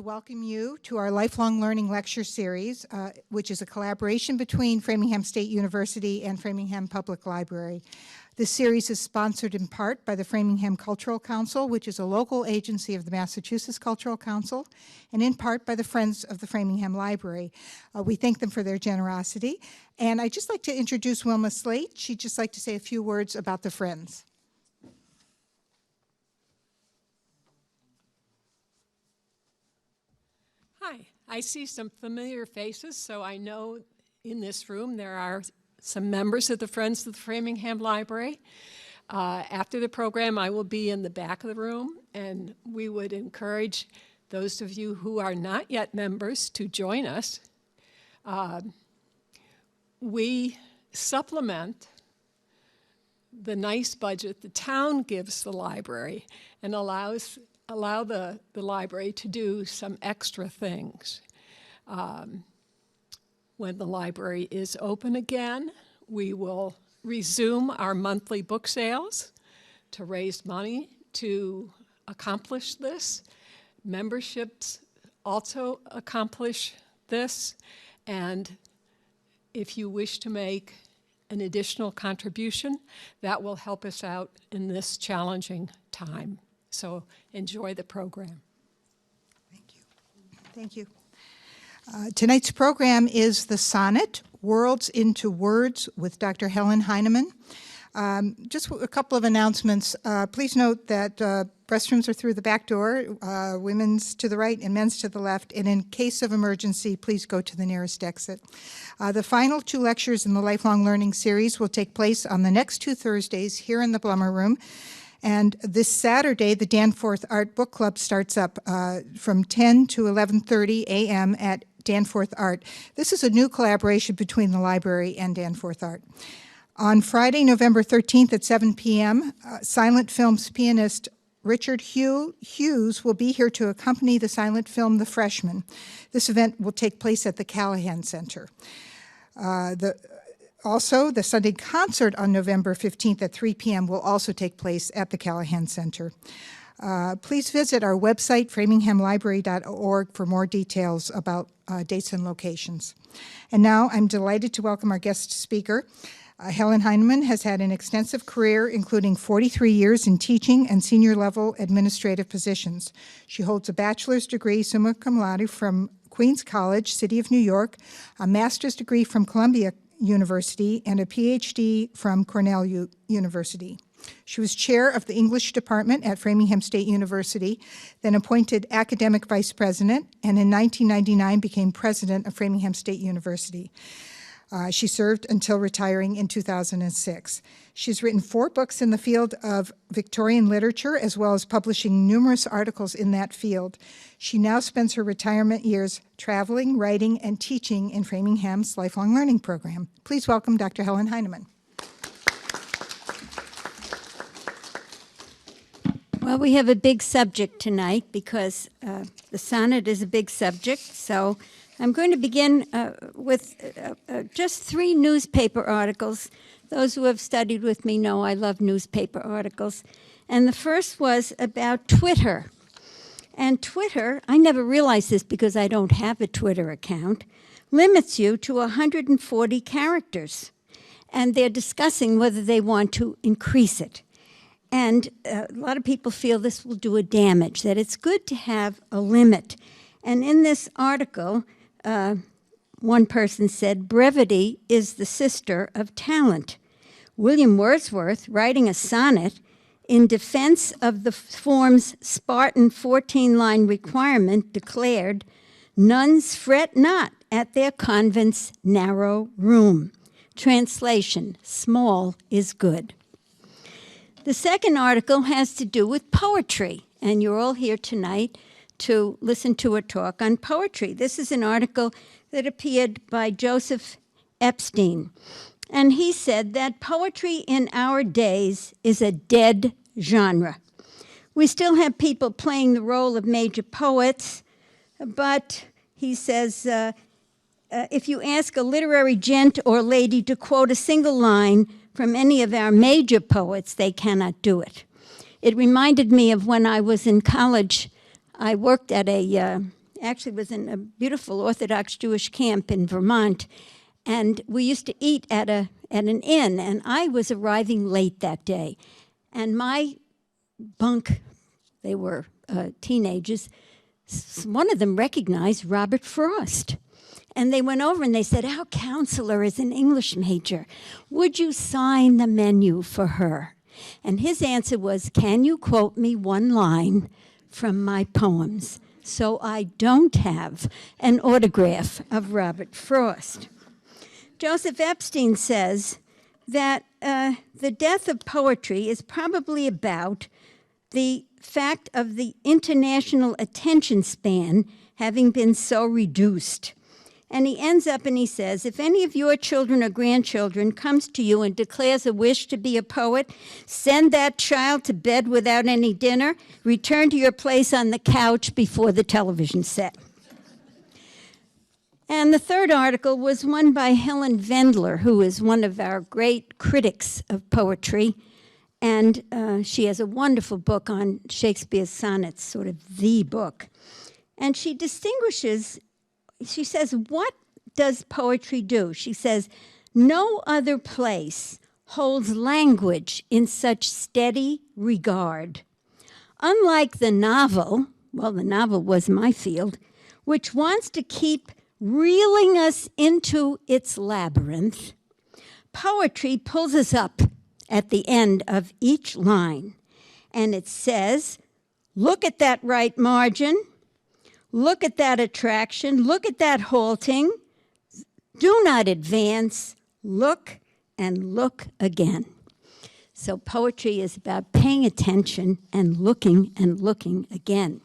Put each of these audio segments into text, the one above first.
welcome you to our Lifelong Learning Lecture Series, which is a collaboration between Framingham State University and Framingham Public Library. This series is sponsored in part by the Framingham Cultural Council, which is a local agency of the Massachusetts Cultural Council, and in part by the Friends of the Framingham Library. We thank them for their generosity. And I'd just like to introduce Wilma Slate. She'd just like to say a few words about the Friends. Hi, I see some familiar faces, so I know in this room there are some members of the Friends of the Framingham Library. After the program, I will be in the back of the room, and we would encourage those of you who are not yet members to join us. We supplement the nice budget the town gives the library and allow the library to do some extra things. When the library is open again, we will resume our monthly book sales to raise money to accomplish this. Memberships also accomplish this, and if you wish to make an additional contribution, that will help us out in this challenging time. So enjoy the program. Thank you. Thank you. Tonight's program is the Sonnet, Worlds into Words with Dr. Helen Heineman. Just a couple of announcements. Please note that restrooms are through the back door, women's to the right and men's to the left, and in case of emergency, please go to the nearest exit. The final two lectures in the Lifelong Learning series will take place on the next two Thursdays here in the Blummer Room. And this Saturday, the Danforth Art Book Club starts up from 10 to 11:30 a.m. at Danforth Art. This is a new collaboration between the library and Danforth Art. On Friday, November 13th at 7 p.m., silent films pianist Richard Hughes will be here to accompany the silent film The Freshman. This event will take place at the Callahan Center. Also, the Sunday concert on November 15th at 3 p.m. will also take place at the Callahan Center. Please visit our website, framinghamlibrary.org, for more details about dates and locations. And now I'm delighted to welcome our guest speaker. Helen Heineman has had an extensive career, including 43 years in teaching and senior-level administrative positions. She holds a bachelor's degree, summa cum laude, from Queens College, City of New York, a master's degree from Columbia University, and a PhD from Cornell University. She was chair of the English department at Framingham State University, then appointed academic vice president, and in 1999 became president of Framingham State University. She served until retiring in 2006. She's written 4 books in the field of Victorian literature, as well as publishing numerous articles in that field. She now spends her retirement years traveling, writing, and teaching in Framingham's Lifelong Learning Program. Please welcome Dr. Helen Heineman. Well, we have a big subject tonight because the sonnet is a big subject, so I'm going to begin with just 3 newspaper articles. Those who have studied with me know I love newspaper articles. And the first was about Twitter. And Twitter, I never realized this because I don't have a Twitter account, limits you to 140 characters. And they're discussing whether they want to increase it. And a lot of people feel this will do a damage, that it's good to have a limit. And in this article, one person said, brevity is the sister of talent. William Wordsworth, writing a sonnet in defense of the form's Spartan 14-line requirement, declared, nuns fret not at their convent's narrow room. Translation, small is good. The second article has to do with poetry, and you're all here tonight to listen to a talk on poetry. This is an article that appeared by Joseph Epstein, and he said that poetry in our days is a dead genre. We still have people playing the role of major poets, but he says, if you ask a literary gent or lady to quote a single line from any of our major poets, they cannot do it. It reminded me of when I was in college. I worked at a actually was in a beautiful Orthodox Jewish camp in Vermont, and we used to eat at an inn, and I was arriving late that day. And my bunk, they were teenagers, one of them recognized Robert Frost. And they went over and they said, our counselor is an English major. Would you sign the menu for her? And his answer was, can you quote me one line from my poems? So I don't have an autograph of Robert Frost. Joseph Epstein says that the death of poetry is probably about the fact of the international attention span having been so reduced. And he ends up and he says, if any of your children or grandchildren comes to you and declares a wish to be a poet, send that child to bed without any dinner, return to your place on the couch before the television set. And the third article was one by Helen Vendler, who is one of our great critics of poetry. And she has a wonderful book on Shakespeare's sonnets, sort of the book. And she distinguishes, she says, what does poetry do? She says, no other place holds language in such steady regard. Unlike the novel, well, the novel was my field, which wants to keep reeling us into its labyrinth, poetry pulls us up at the end of each line. And it says, look at that right margin, look at that attraction, look at that halting, do not advance, look and look again. So poetry is about paying attention and looking again.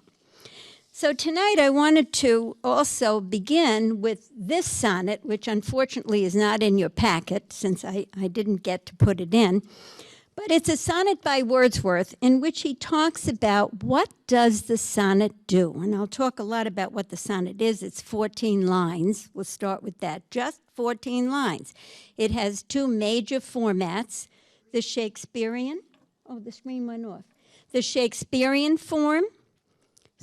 So tonight I wanted to also begin with this sonnet, which unfortunately is not in your packet since I didn't get to put it in. But it's a sonnet by Wordsworth in which he talks about what does the sonnet do. And I'll talk a lot about what the sonnet is. It's 14 lines. We'll start with that. Just 14 lines. It has two major formats, the Shakespearean, oh, the screen went off. The Shakespearean form,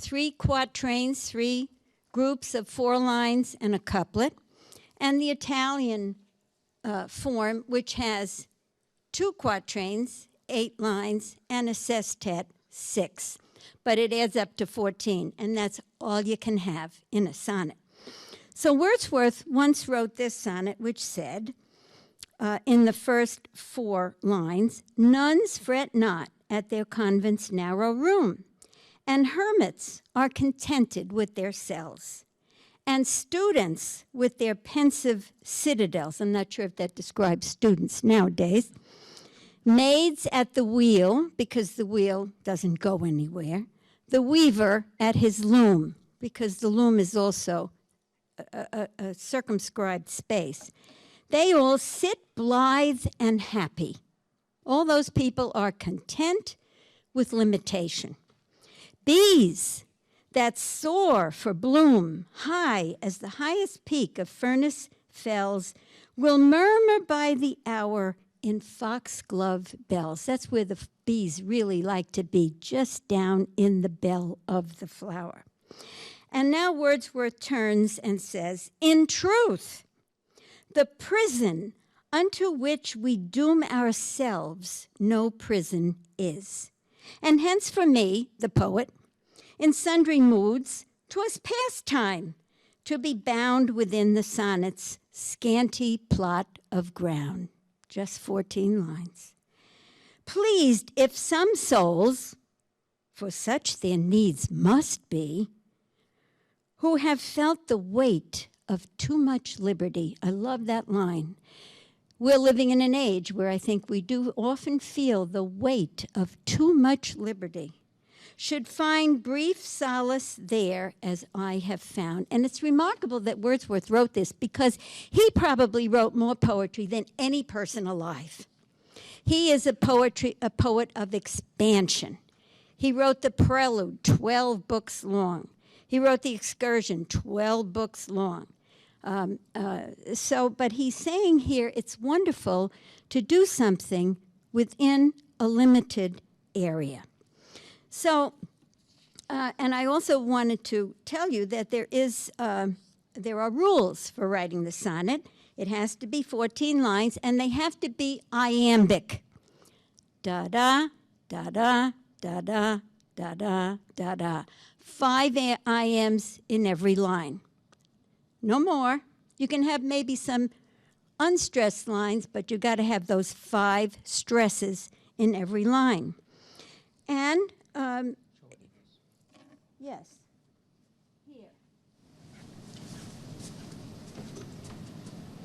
3 quatrains, 3 groups of 4 lines and a couplet, and the Italian form, which has 2 quatrains, 8 lines, and a sestet, 6. But it adds up to 14, and that's all you can have in a sonnet. So Wordsworth once wrote this sonnet, which said, in the first 4 lines, nuns fret not at their convent's narrow room, and hermits are contented with their cells, and students with their pensive citadels. I'm not sure if that describes students nowadays. Maids at the wheel, because the wheel doesn't go anywhere. The weaver at his loom, because the loom is also a circumscribed space. They all sit blithe and happy. All those people are content with limitation. Bees that soar for bloom high as the highest peak of Furnace Fells will murmur by the hour in foxglove bells. That's where the bees really like to be, just down in the bell of the flower. And now Wordsworth turns and says, in truth, the prison unto which we doom ourselves no prison is. And hence for me, the poet, in sundry moods, 'twas pastime to be bound within the sonnet's scanty plot of ground. Just 14 lines. Pleased if some souls, for such their needs must be, who have felt the weight of too much liberty. I love that line. We're living in an age where I think we do often feel the weight of too much liberty, should find brief solace there as I have found. And it's remarkable that Wordsworth wrote this because he probably wrote more poetry than any person alive. He is a poet of expansion. He wrote the Prelude, 12 books long. He wrote the Excursion, 12 books long. But he's saying here it's wonderful to do something within a limited area. So And I also wanted to tell you that there are rules for writing the sonnet. It has to be 14 lines, and they have to be iambic. Da-da, da-da, da-da, da-da, da-da. 5 iambs in every line. No more. You can have maybe some unstressed lines, but you got to have those 5 stresses in every line. And, yes, here.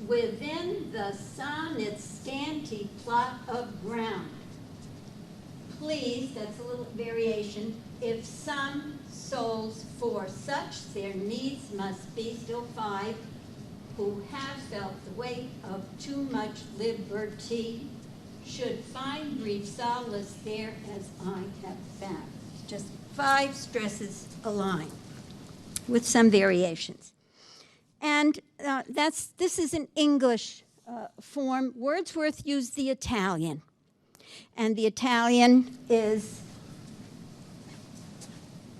Within the sonnet's scanty plot of ground, please, that's a little variation, if some souls for such their needs must be still 5, who have felt the weight of too much liberty, should find brief solace there as I have found. Just 5 stresses a line with some variations. And this is an English form. Wordsworth used the Italian. And the Italian is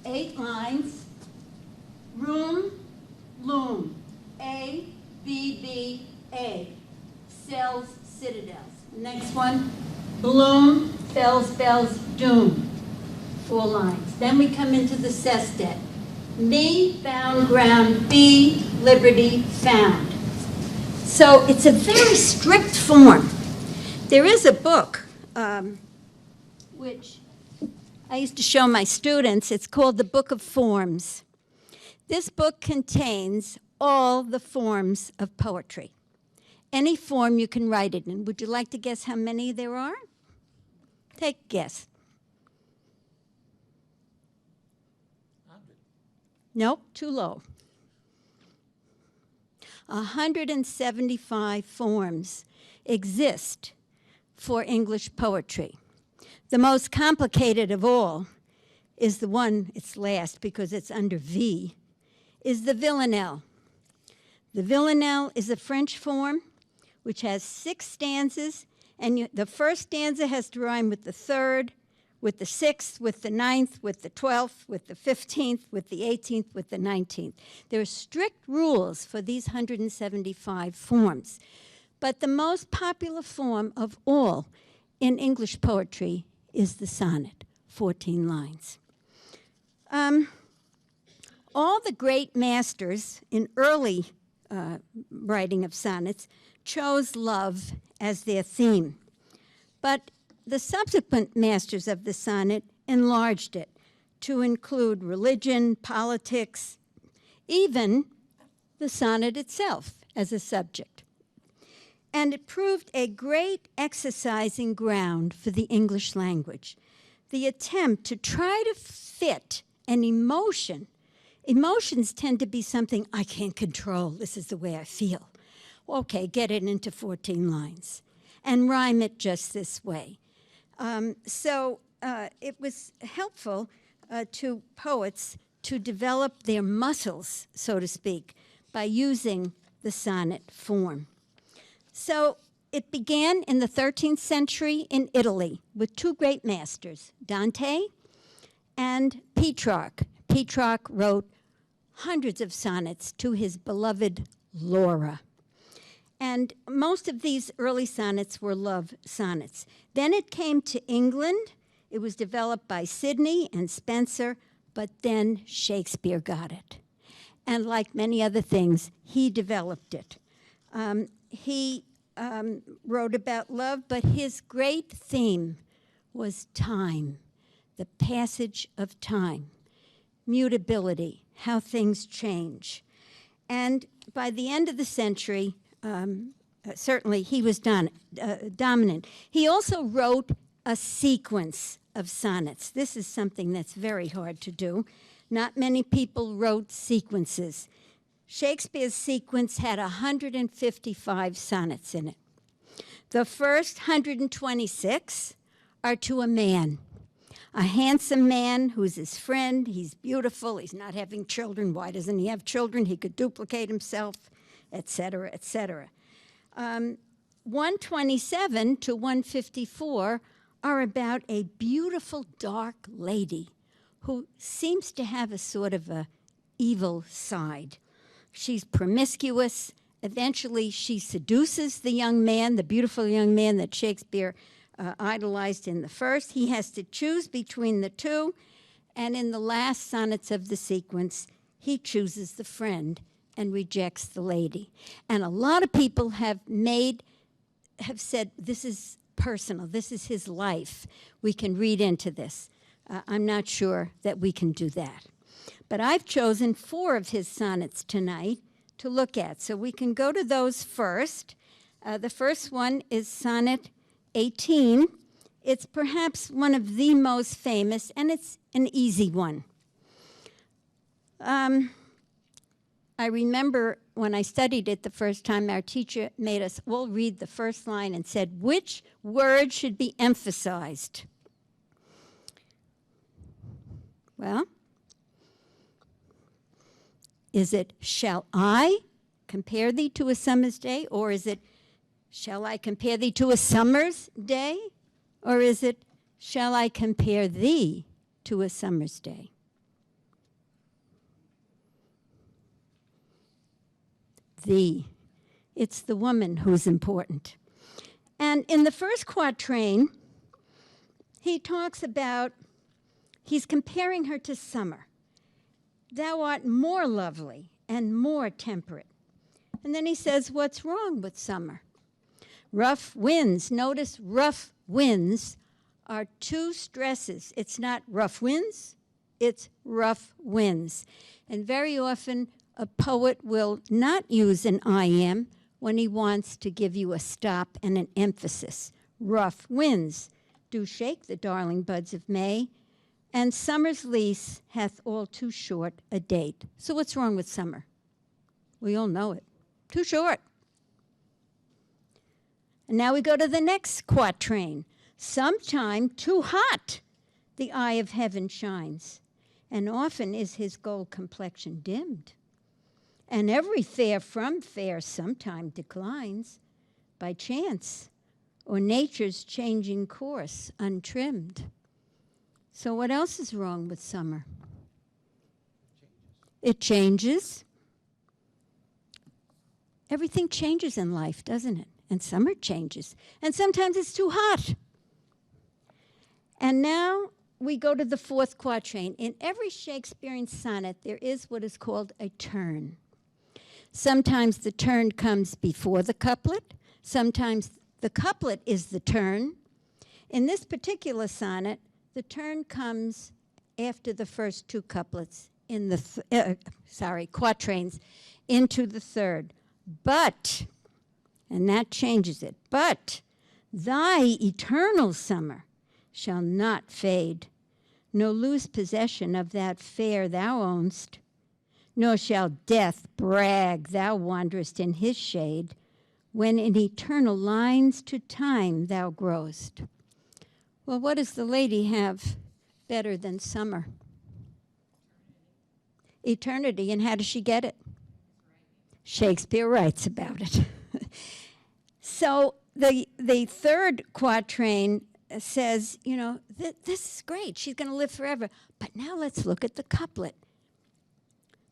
8 lines. Room, loom, A, B, B, A. Cells, citadels. Next one, bloom, bells, bells, doom. 4 lines. Then we come into the sestet. Me, bound ground, B, liberty, found. So it's a very strict form. There is a book which I used to show my students. It's called the Book of Forms. This book contains all the forms of poetry. Any form you can write it in. Would you like to guess how many there are? Take a guess. 100. Nope, too low. 175 forms exist for English poetry. The most complicated of all is the one, it's last because it's under V, is the villanelle. The villanelle is a French form which has 6 stanzas, and the first stanza has to rhyme with the 3rd, with the 6th, with the 9th, with the 12th, with the 15th, with the 18th, with the 19th. There are strict rules for these 175 forms. But the most popular form of all in English poetry is the sonnet, 14 lines. All the great masters in early writing of sonnets chose love as their theme. But the subsequent masters of the sonnet enlarged it to include religion, politics, even the sonnet itself as a subject. And it proved a great exercising ground for the English language. The attempt to try to fit an emotion. Emotions tend to be something I can't control. This is the way I feel. Okay, get it into 14 lines and rhyme it just this way. So it was helpful to poets to develop their muscles, so to speak, by using the sonnet form. So it began in the 13th century in Italy with 2 great masters, Dante and Petrarch. Petrarch wrote hundreds of sonnets to his beloved Laura. And most of these early sonnets were love sonnets. Then it came to England. It was developed by Sidney and Spenser, but then Shakespeare got it. And like many other things, he developed it. He wrote about love, but his great theme was time, the passage of time, mutability, how things change. And by the end of the century, certainly he was dominant. He also wrote a sequence of sonnets. This is something that's very hard to do. Not many people wrote sequences. Shakespeare's sequence had 155 sonnets in it. The first 126 are to a man, a handsome man who's his friend. He's beautiful. He's not having children. Why doesn't he have children? He could duplicate himself, etc., etc. 127 to 154 are about a beautiful dark lady who seems to have a sort of a evil side. She's promiscuous. Eventually, she seduces the young man, the beautiful young man that Shakespeare idolized in the first. He has to choose between the two, and in the last sonnets of the sequence, he chooses the friend and rejects the lady. And a lot of people have said, this is personal, this is his life. We can read into this. I'm not sure that we can do that. But I've chosen 4 of his sonnets tonight to look at. So we can go to those first. The first one is Sonnet 18. It's perhaps one of the most famous, and it's an easy one. I remember when I studied it the first time, our teacher made us all read the first line and said, which word should be emphasized? Well, is it, shall I compare thee to a summer's day? Or is it, shall I compare thee to a summer's day? Or is it, shall I compare thee to a summer's day? Thee. It's the woman who's important. And in the first quatrain, he talks about, he's comparing her to summer. Thou art more lovely and more temperate. And then he says, what's wrong with summer? Rough winds. Notice rough winds are 2 stresses. It's not rough winds, it's rough winds. And very often a poet will not use an I am when he wants to give you a stop and an emphasis. Rough winds do shake the darling buds of May, and summer's lease hath all too short a date. So what's wrong with summer? We all know it. Too short. And now we go to the next quatrain. Sometime too hot the eye of heaven shines, and often is his gold complexion dimmed. And every fair from fair sometime declines by chance or nature's changing course untrimmed. So what else is wrong with summer? It changes. Everything changes in life, doesn't it? And summer changes. And sometimes it's too hot. And now we go to the 4th quatrain. In every Shakespearean sonnet, there is what is called a turn. Sometimes the turn comes before the couplet. Sometimes the couplet is the turn. In this particular sonnet, the turn comes after the first 2 couplets in the, quatrains into the 3rd. But, and that changes it, but thy eternal summer shall not fade, nor lose possession of that fair thou own'st, nor shall death brag thou wanderest in his shade, when in eternal lines to time thou growest. Well, what does the lady have better than summer? Eternity. And how does she get it? Shakespeare writes about it. So the 3rd quatrain says, you know, this is great. She's going to live forever. But now let's look at the couplet.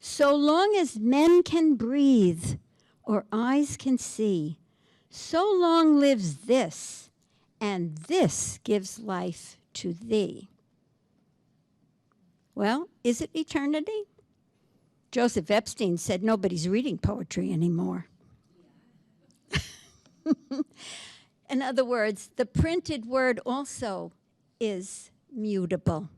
So long as men can breathe or eyes can see, so long lives this, and this gives life to thee. Well, is it eternity? Joseph Epstein said nobody's reading poetry anymore. In other words, the printed word also is mutable.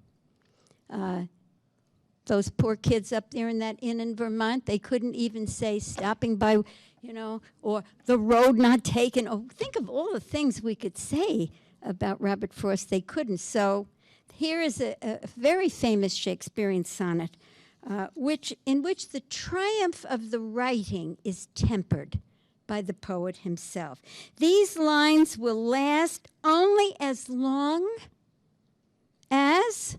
Those poor kids up there in that inn in Vermont, they couldn't even say stopping by, you know, or the road not taken. Oh, think of all the things we could say about Robert Frost. They couldn't. So here is a very famous Shakespearean sonnet in which the triumph of the writing is tempered by the poet himself. These lines will last only as long as,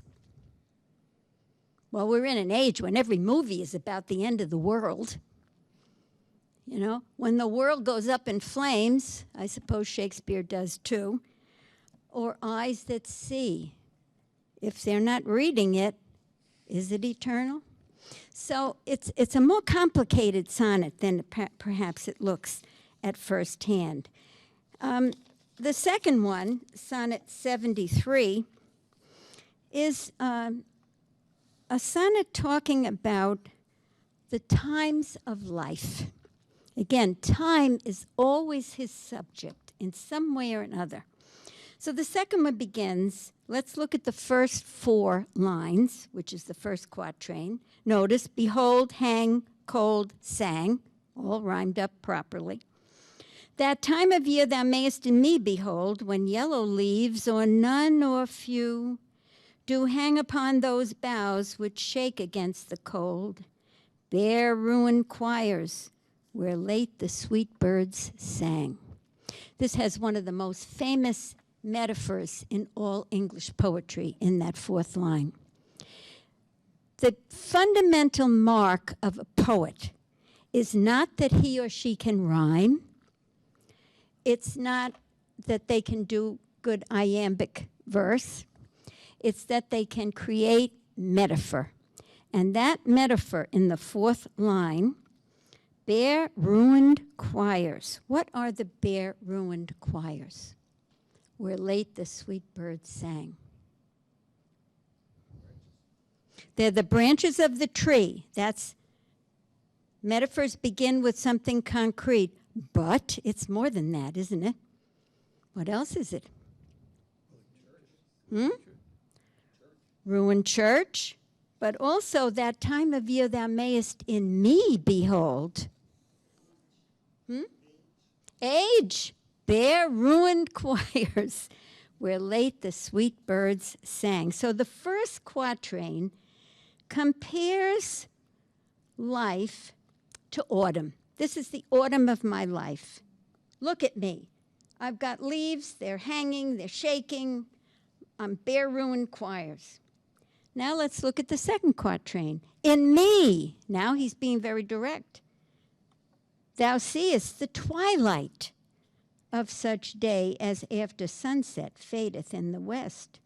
well, we're in an age when every movie is about the end of the world. You know, when the world goes up in flames, I suppose Shakespeare does too, or eyes that see. If they're not reading it, Is it eternal? So it's a more complicated sonnet than perhaps it looks at first hand. The second one, Sonnet 73, is a sonnet talking about the times of life. Again, time is always his subject in some way or another. So the second one begins, let's look at the first 4 lines, which is the first quatrain. Notice, behold, hang, cold, sang, all rhymed up properly. That time of year thou mayest in me behold, when yellow leaves, or none or few, do hang upon those boughs which shake against the cold. Bare ruined choirs, where late the sweet birds sang. This has one of the most famous metaphors in all English poetry in that 4th line. The fundamental mark of a poet is not that he or she can rhyme. It's not that they can do good iambic verse. It's that they can create metaphor. And that metaphor in the 4th line, bare ruined choirs. What are the bare ruined choirs? Where late the sweet birds sang. They're the branches of the tree. That's metaphors begin with something concrete, but it's more than that, isn't it? What else is it? Ruined church, but also that time of year thou mayest in me behold. Age, bare ruined choirs, where late the sweet birds sang. So the first quatrain compares life to autumn. This is the autumn of my life. Look at me. I've got leaves, they're hanging, they're shaking. I'm bare ruined choirs. Now let's look at the second quatrain. In me, now he's being very direct. Thou seest the twilight of such day as after sunset fadeth in the west,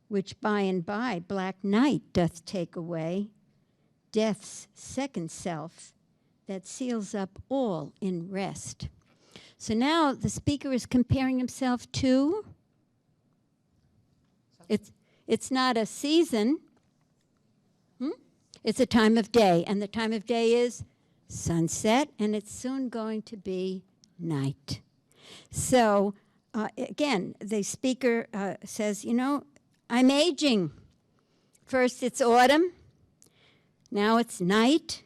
which by and by black night doth take away, death's second self that seals up all in rest. So now the speaker is comparing himself to, it's not a season, it's a time of day, and the time of day is sunset, and it's soon going to be night. So again, the speaker says, you know, I'm aging. First it's autumn, now it's night.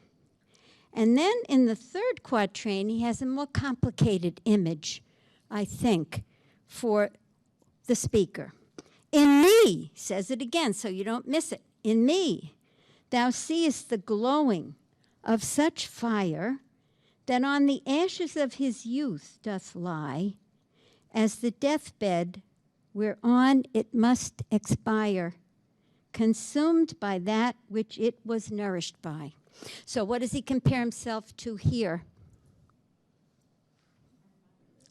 And then in the third quatrain, he has a more complicated image, I think, for the speaker. In me, says it again so you don't miss it. In me, thou seest the glowing of such fire that on the ashes of his youth doth lie, as the deathbed whereon it must expire, consumed by that which it was nourished by. So what does he compare himself to here?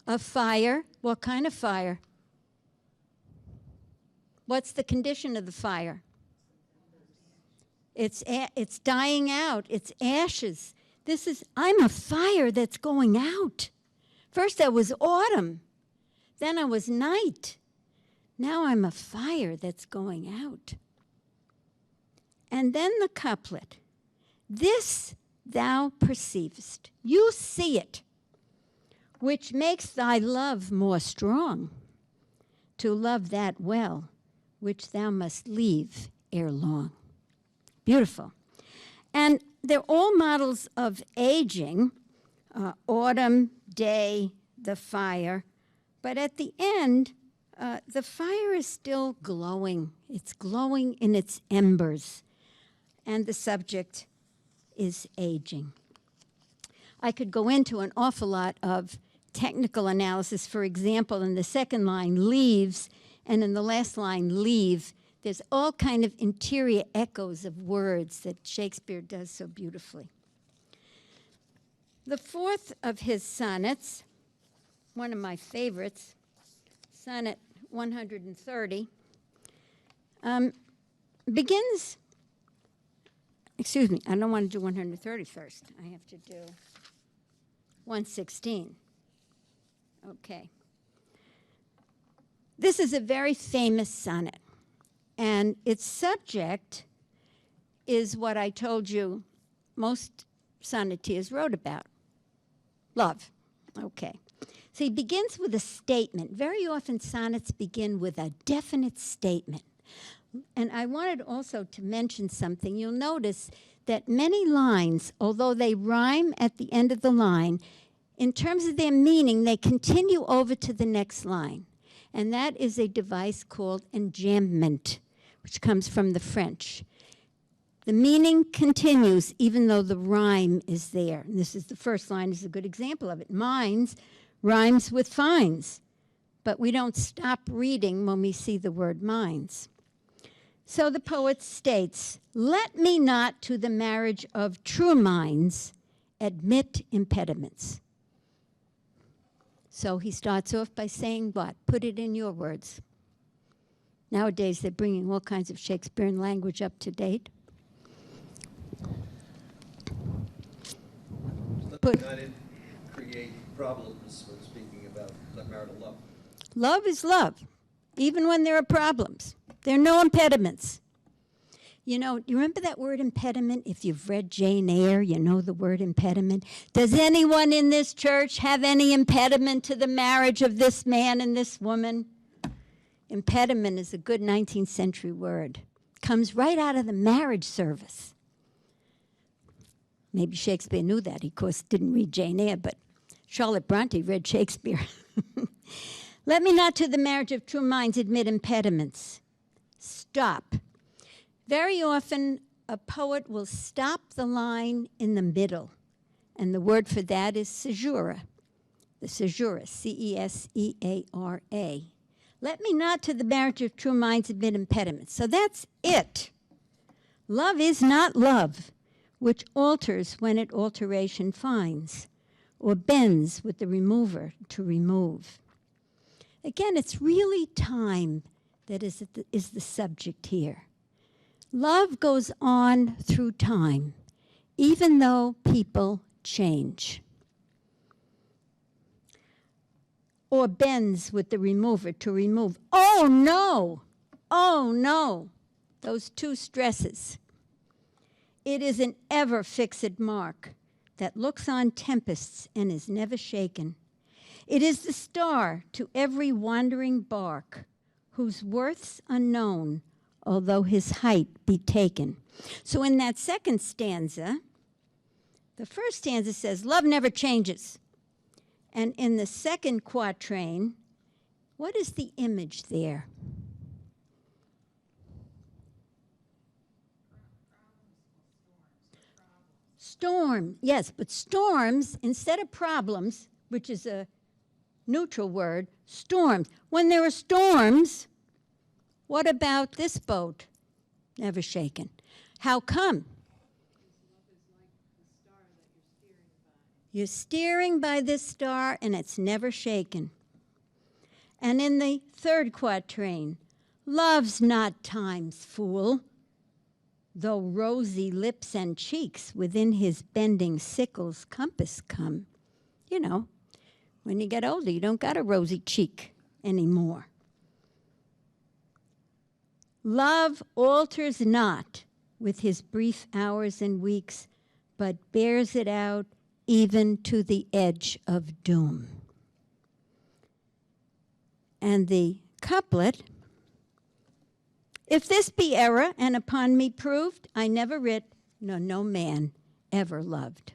A fire. What kind of fire? What's the condition of the fire? It's dying out. It's ashes. I'm a fire that's going out. First I was autumn. Then I was night. Now I'm a fire that's going out. And then the couplet. This thou perceivest. You see it, which makes thy love more strong, to love that well, which thou must leave ere long. Beautiful. And they're all models of aging, autumn, day, the fire. But at the end, the fire is still glowing. It's glowing in its embers. And the subject is aging. I could go into an awful lot of technical analysis. For example, in the second line, leaves, and in the last line, leave. There's all kind of interior echoes of words that Shakespeare does so beautifully. The fourth of his sonnets, one of my favorites, Sonnet 130, begins excuse me, I don't want to do 130 first. I have to do 116. Okay. This is a very famous sonnet, and its subject is what I told you most sonneteers wrote about, love. Okay. So he begins with a statement. Very often sonnets begin with a definite statement. And I wanted also to mention something. You'll notice that many lines, although they rhyme at the end of the line, in terms of their meaning, they continue over to the next line. And that is a device called enjambment, which comes from the French. The meaning continues even though the rhyme is there. And this is the first line is a good example of it. Mines rhymes with fines, but we don't stop reading when we see the word mines. So the poet states, "Let me not to the marriage of true minds admit impediments." So he starts off by saying what? Put it in your words. Nowadays they're bringing all kinds of Shakespearean language up to date. Let not it create problems when speaking about marital love. Love is love, even when there are problems. There are no impediments. You know, you remember that word impediment? If you've read Jane Eyre, you know the word impediment. Does anyone in this church have any impediment to the marriage of this man and this woman? Impediment is a good 19th century word. Comes right out of the marriage service. Maybe Shakespeare knew that. He, of course, didn't read Jane Eyre, but Charlotte Bronte read Shakespeare. Let me not to the marriage of true minds admit impediments. Stop. Very often, a poet will stop the line in the middle, and the word for that is caesura. The caesura, C-E-S-E-A-R-A. Let me not to the marriage of true minds admit impediments. So that's it. Love is not love, which alters when it alteration finds, or bends with the remover to remove. Again, it's really time that is the subject here. Love goes on through time, even though people change. Or bends with the remover to remove. Oh no! Oh no! Those two stresses. It is an ever fixed mark that looks on tempests and is never shaken. It is the star to every wandering bark, whose worth's unknown, although his height be taken. So in that second stanza, the first stanza says, love never changes. And in the second quatrain, what is the image there? Storm, yes, but storms, instead of problems, which is a neutral word, storms. When there are storms, what about this boat? Never shaken. How come? You're steering by this star, and it's never shaken. And in the third quatrain, love's not time's fool, though rosy lips and cheeks within his bending sickle's compass come. You know, when you get older, you don't got a rosy cheek anymore. Love alters not with his brief hours and weeks, but bears it out even to the edge of doom. And the couplet, if this be error, and upon me proved, I never writ, nor no man ever loved.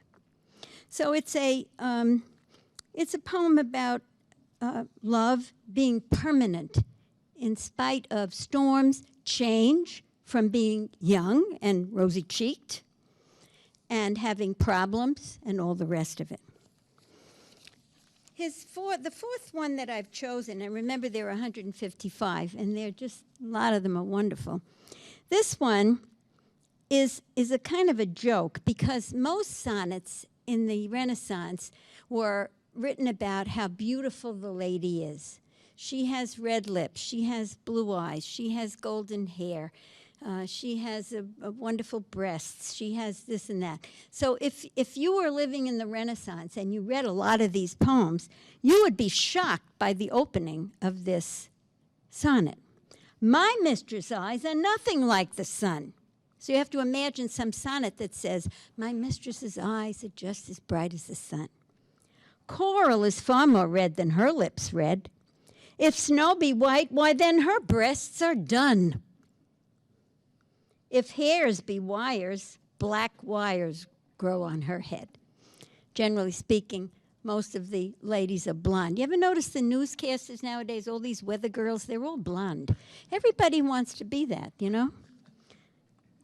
So it's a poem about love being permanent in spite of storms, change from being young and rosy-cheeked and having problems and all the rest of it. The fourth one that I've chosen, and remember there are 155, and they're just, a lot of them are wonderful. This one is a kind of a joke because most sonnets in the Renaissance were written about how beautiful the lady is. She has red lips, she has blue eyes, she has golden hair. She has a wonderful breasts. She has this and that. So if you were living in the Renaissance and you read a lot of these poems, you would be shocked by the opening of this sonnet. My mistress' eyes are nothing like the sun. So you have to imagine some sonnet that says, my mistress's eyes are just as bright as the sun. Coral is far more red than her lips red. If snow be white, why then her breasts are dun. If hairs be wires, black wires grow on her head. Generally speaking, most of the ladies are blonde. You ever notice the newscasters nowadays, all these weather girls, they're all blonde. Everybody wants to be that, you know?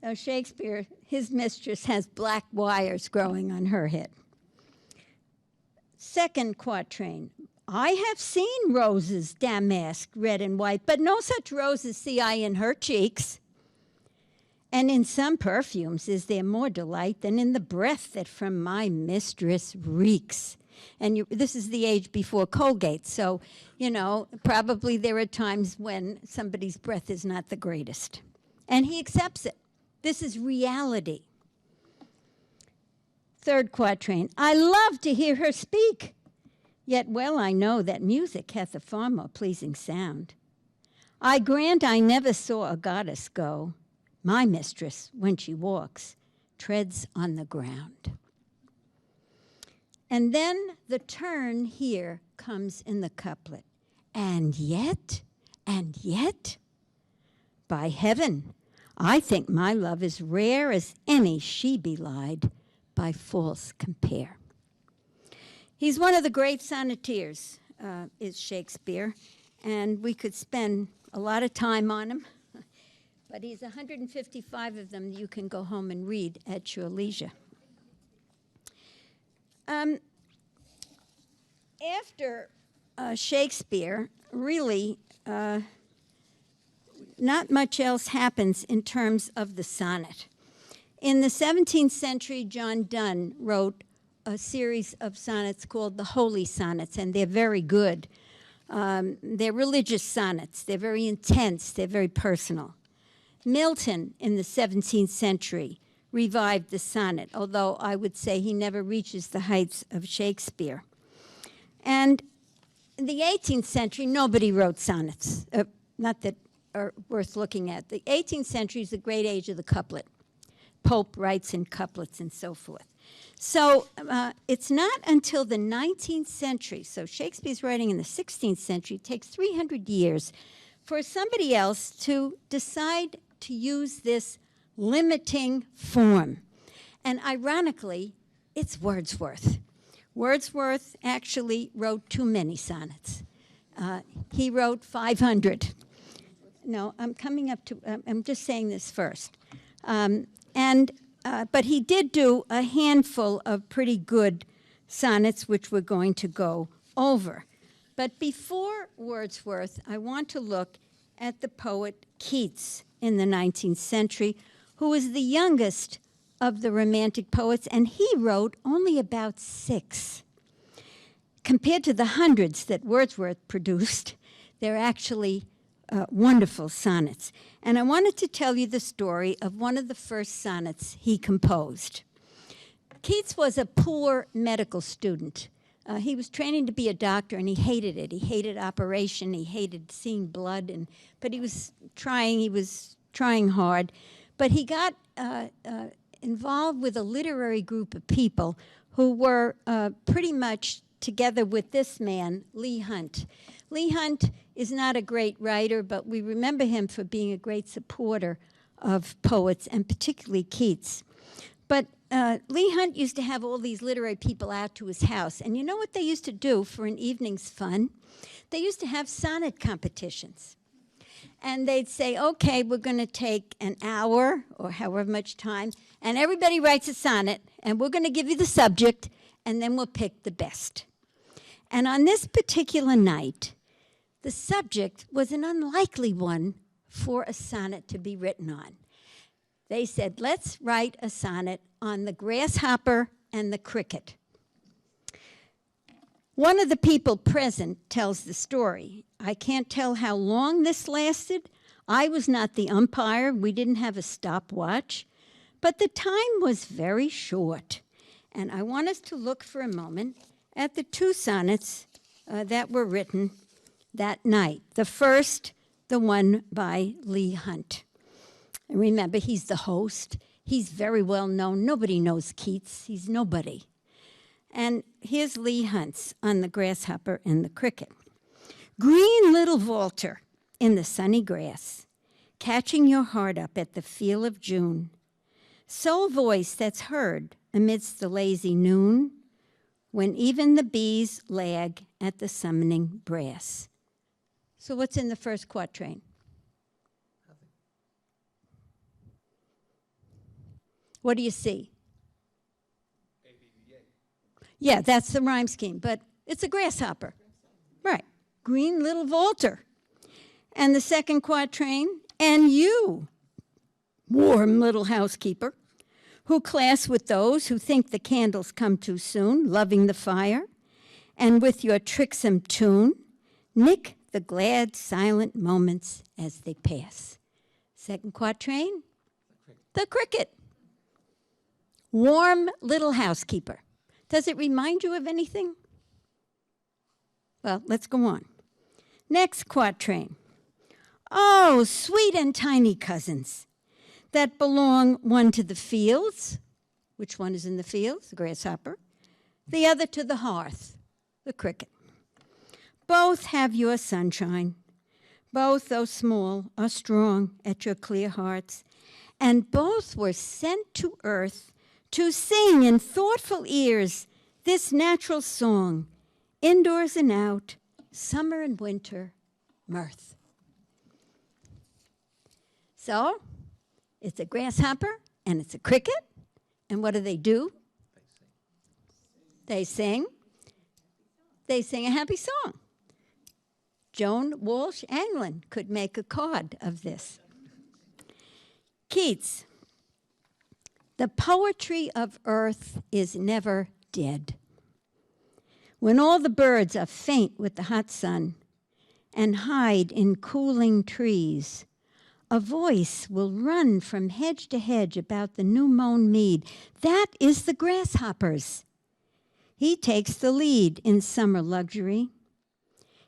Now Shakespeare, his mistress has black wires growing on her head. Second quatrain. I have seen roses damasked, red and white, but no such roses see I in her cheeks. And in some perfumes is there more delight than in the breath that from my mistress reeks. And this is the age before Colgate, so, you know, probably there are times when somebody's breath is not the greatest. And he accepts it. This is reality. Third quatrain. I love to hear her speak, yet well I know that music hath a far more pleasing sound. I grant I never saw a goddess go. My mistress, when she walks, treads on the ground. And then the turn here comes in the couplet. And yet, by heaven, I think my love is rare as any she belied by false compare. He's one of the great sonneteers, is Shakespeare, and we could spend a lot of time on him. But he's 155 of them you can go home and read at your leisure. After Shakespeare, really, not much else happens in terms of the sonnet. In the 17th century, John Donne wrote a series of sonnets called the Holy Sonnets, and they're very good. They're religious sonnets. They're very intense. They're very personal. Milton, in the 17th century, revived the sonnet, although I would say he never reaches the heights of Shakespeare. And in the 18th century, nobody wrote sonnets, not that are worth looking at. The 18th century is the great age of the couplet. Pope writes in couplets and so forth. So it's not until the 19th century, so Shakespeare's writing in the 16th century, it takes 300 years for somebody else to decide to use this limiting form. And ironically, it's Wordsworth. Wordsworth actually wrote too many sonnets. He wrote 500. No, I'm coming up to, I'm just saying this first. But he did do a handful of pretty good sonnets, which we're going to go over. But before Wordsworth, I want to look at the poet Keats in the 19th century, who was the youngest of the Romantic poets, and he wrote only about 6. Compared to the hundreds that Wordsworth produced, they're actually wonderful sonnets. And I wanted to tell you the story of one of the first sonnets he composed. Keats was a poor medical student. He was training to be a doctor, and he hated it. He hated operation. He hated seeing blood. But he was trying hard. But he got involved with a literary group of people who were pretty much together with this man, Leigh Hunt. Leigh Hunt is not a great writer, but we remember him for being a great supporter of poets, and particularly Keats. But Leigh Hunt used to have all these literary people out to his house. And you know what they used to do for an evening's fun? They used to have sonnet competitions. And they'd say, okay, we're going to take an hour or however much time, and everybody writes a sonnet, and we're going to give you the subject, and then we'll pick the best. And on this particular night, the subject was an unlikely one for a sonnet to be written on. They said, let's write a sonnet on the grasshopper and the cricket. One of the people present tells the story. I can't tell how long this lasted. I was not the umpire. We didn't have a stopwatch. But the time was very short. And I want us to look for a moment at the two sonnets that were written that night. The first, the one by Leigh Hunt. And remember, he's the host. He's very well known. Nobody knows Keats. He's nobody. And here's Leigh Hunt's on the grasshopper and the cricket. Green little vaulter in the sunny grass, catching your heart up at the feel of June. Sole voice that's heard amidst the lazy noon, when even the bees lag at the summoning brass. So what's in the first quatrain? What do you see? Yeah, that's the rhyme scheme, but it's a grasshopper. Right. Green little vaulter. And the second quatrain, and you, warm little housekeeper, who class with those who think the candles come too soon, loving the fire, and with your tricksome tune, nick the glad silent moments as they pass. Second quatrain, the cricket. Warm little housekeeper. Does it remind you of anything? Well, let's go on. Next quatrain. Oh, sweet and tiny cousins that belong one to the fields. Which one is in the fields? The grasshopper. The other to the hearth, the cricket. Both have your sunshine. Both, though small, are strong at your clear hearts. And both were sent to earth to sing in thoughtful ears this natural song, indoors and out, summer and winter, mirth. So, it's a grasshopper and it's a cricket. And what do? They sing. They sing a happy song. Joan Walsh Anglin could make a card of this. Keats. The poetry of earth is never dead. When all the birds are faint with the hot sun and hide in cooling trees, a voice will run from hedge to hedge about the new-mown mead. That is the grasshopper's. He takes the lead in summer luxury.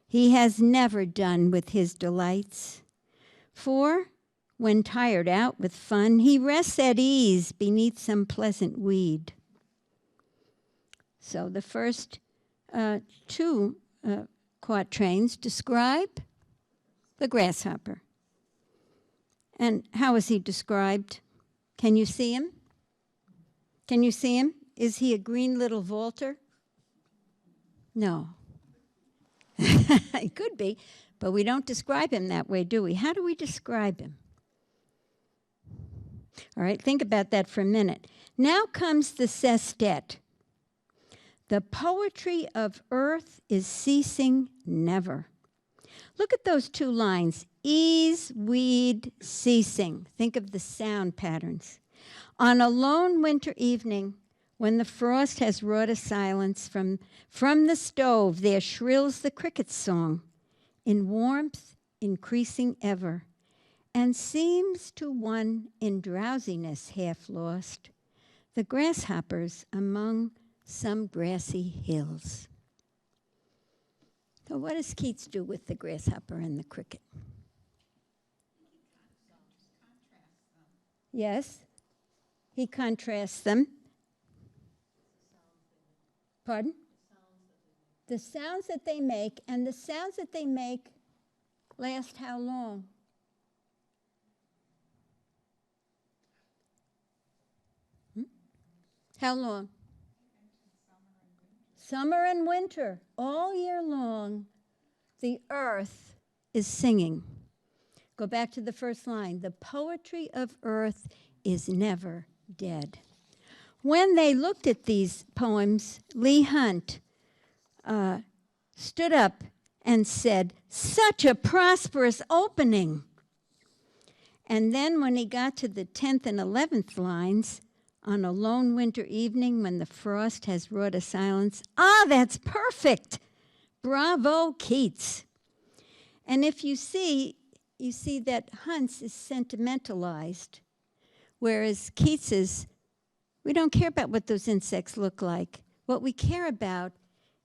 He has never done with his delights. For when tired out with fun, he rests at ease beneath some pleasant weed. So the first two quatrains describe the grasshopper. And how is he described? Can you see him? Can you see him? Is he a green little vaulter? No. He could be, but we don't describe him that way, do we? How do we describe him? All right, think about that for a minute. Now comes the sestet. The poetry of earth is ceasing never. Look at those two lines. Ease, weed, ceasing. Think of the sound patterns. On a lone winter evening, when the frost has wrought a silence, from the stove there shrills the cricket's song, in warmth increasing ever, and seems to one in drowsiness half lost, the grasshoppers among some grassy hills. So what does Keats do with the grasshopper and the cricket? Yes, he contrasts them. Pardon? The sounds that they make, and the sounds that they make last how long? How long? Summer and winter, all year long, the earth is singing. Go back to the first line. The poetry of earth is never dead. When they looked at these poems, Leigh Hunt stood up and said, "Such a prosperous opening." And then when he got to the 10th and 11th lines, on a lone winter evening when the frost has wrought a silence, that's perfect. Bravo, Keats. And if you see, you see that Hunt's is sentimentalized, whereas Keats's, we don't care about what those insects look like. What we care about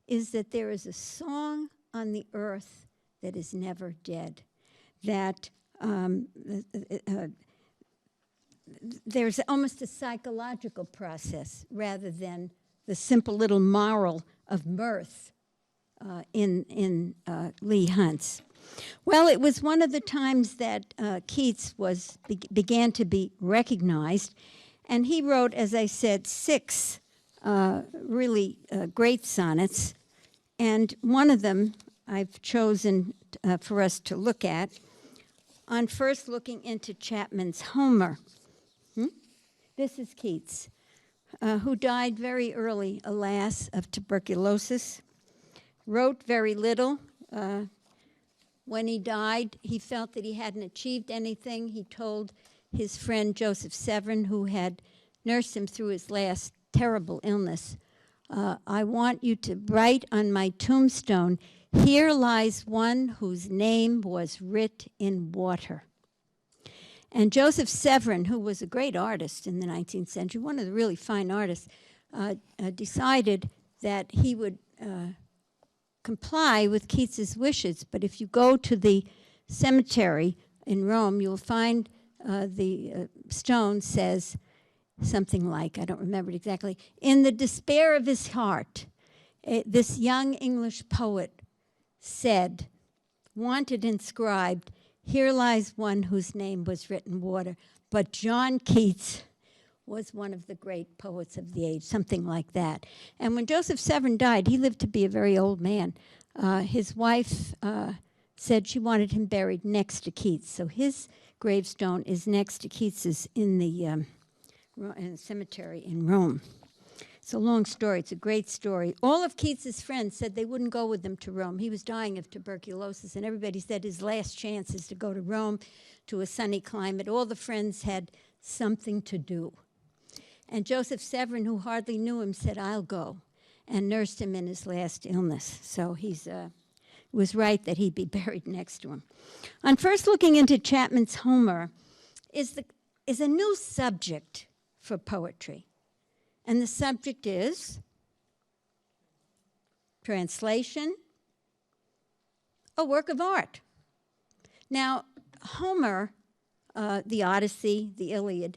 is that there is a song on the earth that is never dead, that there's almost a psychological process rather than the simple little moral of mirth in Leigh Hunt's. Well, it was one of the times that Keats began to be recognized, and he wrote, as I said, 6 really great sonnets, and one of them I've chosen for us to look at on first looking into Chapman's Homer. This is Keats, who died very early, alas, of tuberculosis, wrote very little. When he died, he felt that he hadn't achieved anything. He told his friend Joseph Severn, who had nursed him through his last terrible illness, I want you to write on my tombstone, here lies one whose name was writ in water. And Joseph Severn, who was a great artist in the 19th century, one of the really fine artists, decided that he would comply with Keats's wishes. But if you go to the cemetery in Rome, you'll find the stone says something like, I don't remember it exactly, in the despair of his heart, this young English poet said, wanted inscribed, here lies one whose name was written in water. But John Keats was one of the great poets of the age, something like that. And when Joseph Severn died, he lived to be a very old man. His wife said she wanted him buried next to Keats. So his gravestone is next to Keats's in the cemetery in Rome. It's a long story. It's a great story. All of Keats's friends said they wouldn't go with him to Rome. He was dying of tuberculosis, and everybody said his last chance is to go to Rome, to a sunny climate. All the friends had something to do. And Joseph Severn, who hardly knew him, said, I'll go, and nursed him in his last illness. So it was right that he be buried next to him. On first looking into Chapman's Homer is a new subject for poetry. And the subject is translation, a work of art. Now, Homer, the Odyssey, the Iliad,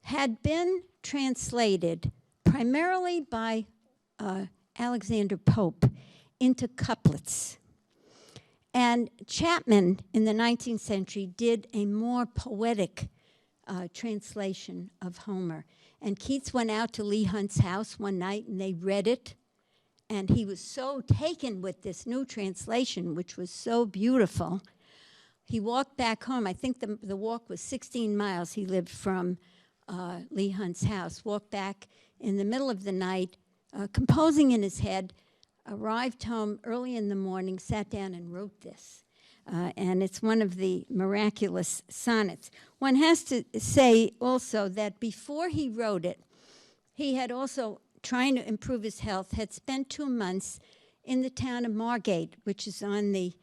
had been translated primarily by Alexander Pope into couplets. And Chapman, in the 19th century, did a more poetic translation of Homer. And Keats went out to Leigh Hunt's house one night, and they read it. And he was so taken with this new translation, which was so beautiful. He walked back home. I think the walk was 16 miles. He lived from Leigh Hunt's house. Walked back in the middle of the night, composing in his head, arrived home early in the morning, sat down and wrote this. And it's one of the miraculous sonnets. One has to say also that before he wrote it, he had also, trying to improve his health, had spent 2 months in the town of Margate, which is on the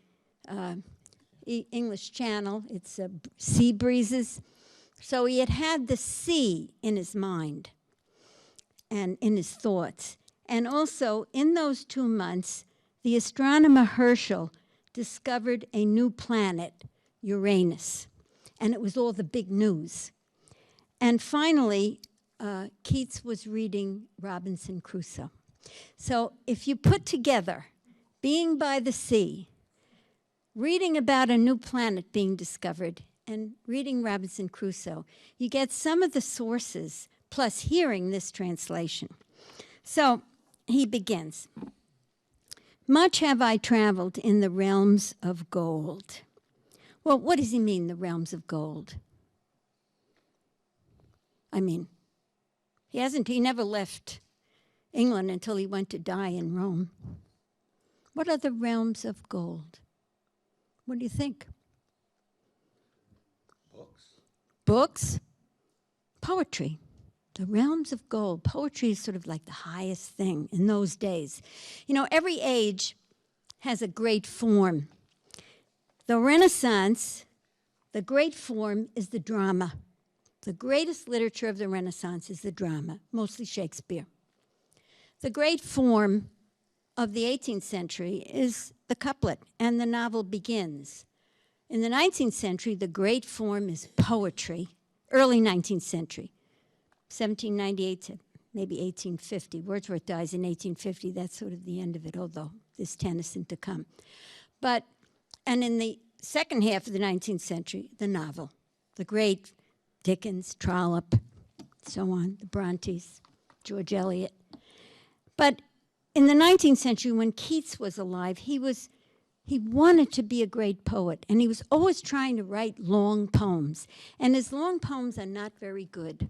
English Channel. It's sea breezes. So he had the sea in his mind and in his thoughts. And also, in those 2 months, the astronomer Herschel discovered a new planet, Uranus. And it was all the big news. And finally, Keats was reading Robinson Crusoe. So if you put together being by the sea, reading about a new planet being discovered, and reading Robinson Crusoe, you get some of the sources, plus hearing this translation. So he begins. Much have I traveled in the realms of gold. Well, what does he mean, the realms of gold? I mean, he never left England until he went to die in Rome. What are the realms of gold? What do you think? Books, poetry, the realms of gold. Poetry is sort of like the highest thing in those days. You know, every age has a great form. The Renaissance The great form is the drama. The greatest literature of the Renaissance is the drama, mostly Shakespeare. The great form of the 18th century is the couplet, and the novel begins. In the 19th century, the great form is poetry, early 19th century, 1798 to maybe 1850. Wordsworth dies in 1850. That's sort of the end of it, although there's Tennyson to come. And in the second half of the 19th century, the novel, the great Dickens, Trollope, so on, the Brontes, George Eliot. But in the 19th century, when Keats was alive, he wanted to be a great poet, and he was always trying to write long poems. And his long poems are not very good.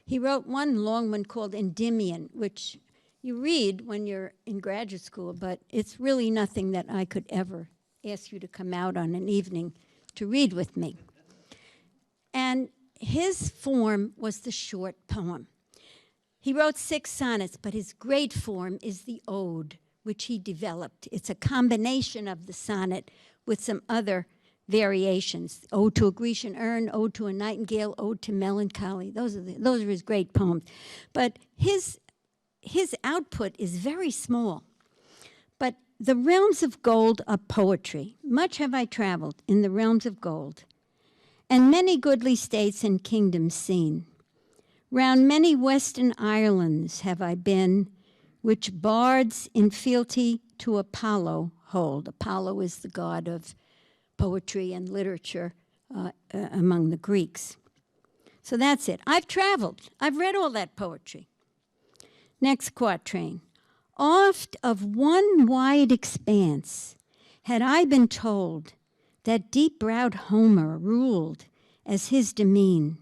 He wrote one long one called Endymion, which you read when you're in graduate school, but it's really nothing that I could ever ask you to come out on an evening to read with me. And his form was the short poem. He wrote 6 sonnets, but his great form is the ode, which he developed. It's a combination of the sonnet with some other variations. Ode to a Grecian urn, Ode to a Nightingale, Ode to Melancholy. Those are his great poems. But his output is very small. But the realms of gold are poetry. Much have I traveled in the realms of gold, and many goodly states and kingdoms seen. Round many western Irelands have I been, which bards in fealty to Apollo hold. Apollo is the god of poetry and literature among the Greeks. So that's it. I've traveled. I've read all that poetry. Next quatrain. Oft of one wide expanse had I been told that deep-browed Homer ruled as his demesne.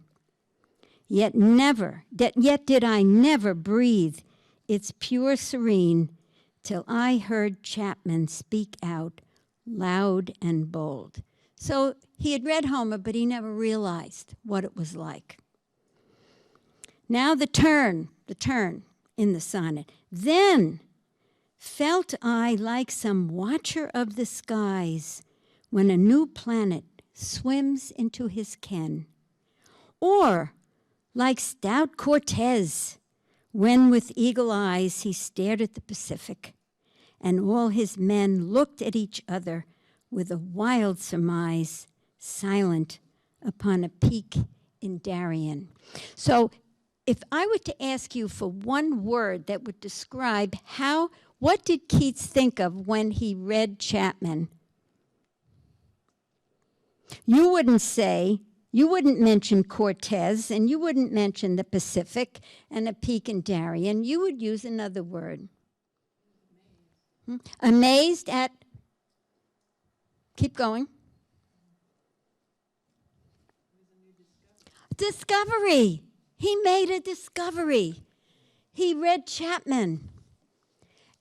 Yet did I never breathe its pure serene till I heard Chapman speak out loud and bold. So he had read Homer, but he never realized what it was like. Now the turn in the sonnet. Then felt I like some watcher of the skies when a new planet swims into his ken, or like stout Cortez when with eagle eyes he stared at the Pacific, and all his men looked at each other with a wild surmise, silent upon a peak in Darien. So if I were to ask you for one word that would describe what did Keats think of when he read Chapman? You wouldn't mention Cortez, and you wouldn't mention the Pacific and a peak in Darien. You would use another word. Amazed at, keep going. Discovery. He made a discovery. He read Chapman.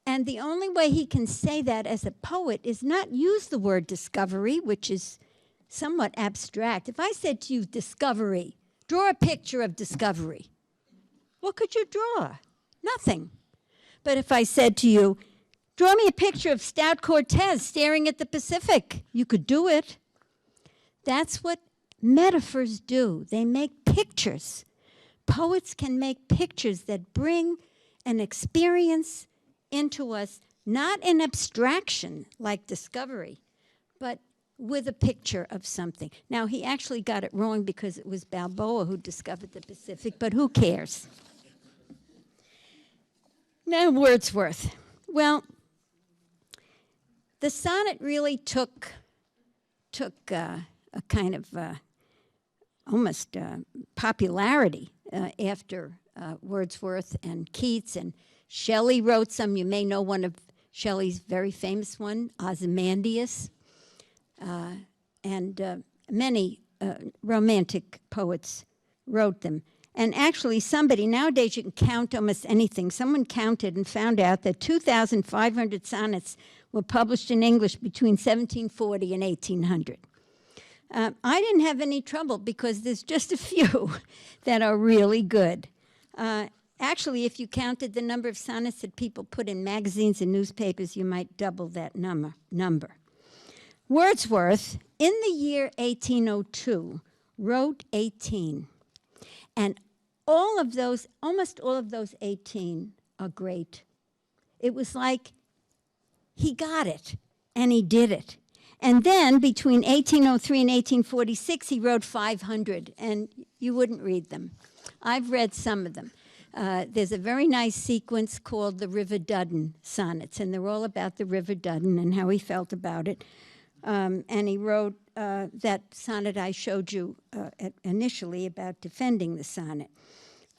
And the only way he can say that as a poet is not use the word discovery, which is somewhat abstract. If I said to you, discovery, draw a picture of discovery, what could you draw? Nothing. But if I said to you, draw me a picture of stout Cortez staring at the Pacific, you could do it. That's what metaphors do. They make pictures. Poets can make pictures that bring an experience into us, not in abstraction like discovery, but with a picture of something. Now, he actually got it wrong because it was Balboa who discovered the Pacific, but who cares? Now, Wordsworth. Well, the sonnet really took a kind of almost popularity after Wordsworth and Keats, and Shelley wrote some. You may know one of Shelley's very famous one, Ozymandias, and many romantic poets wrote them. And actually nowadays you can count almost anything. Someone counted and found out that 2,500 sonnets were published in English between 1740 and 1800. I didn't have any trouble because there's just a few that are really good. Actually, if you counted the number of sonnets that people put in magazines and newspapers, you might double that number. Wordsworth, in the year 1802, wrote 18. And almost all of those 18 are great. It was like he got it, and he did it. And then between 1803 and 1846, he wrote 500, and you wouldn't read them. I've read some of them. There's a very nice sequence called the River Duddon sonnets, and they're all about the River Duddon and how he felt about it. And he wrote that sonnet I showed you initially about defending the sonnet.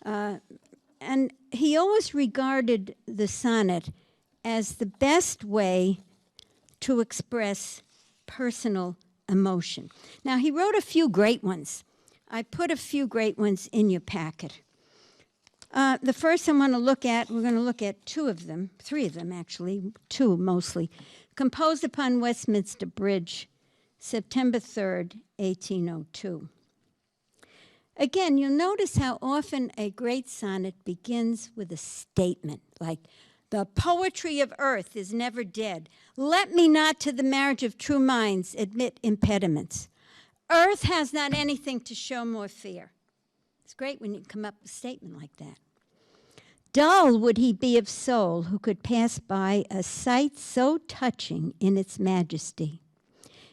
And he always regarded the sonnet as the best way to express personal emotion. Now, he wrote a few great ones. I put a few great ones in your packet. The first I want to look at, we're going to look at three of them actually, two mostly. Composed upon Westminster Bridge, September 3rd, 1802. Again, you'll notice how often a great sonnet begins with a statement, like, "The poetry of earth is never dead. Let me not to the marriage of true minds admit impediments. Earth has not anything to show more fear." It's great when you come up with a statement like that. "Dull would he be of soul who could pass by a sight so touching in its majesty."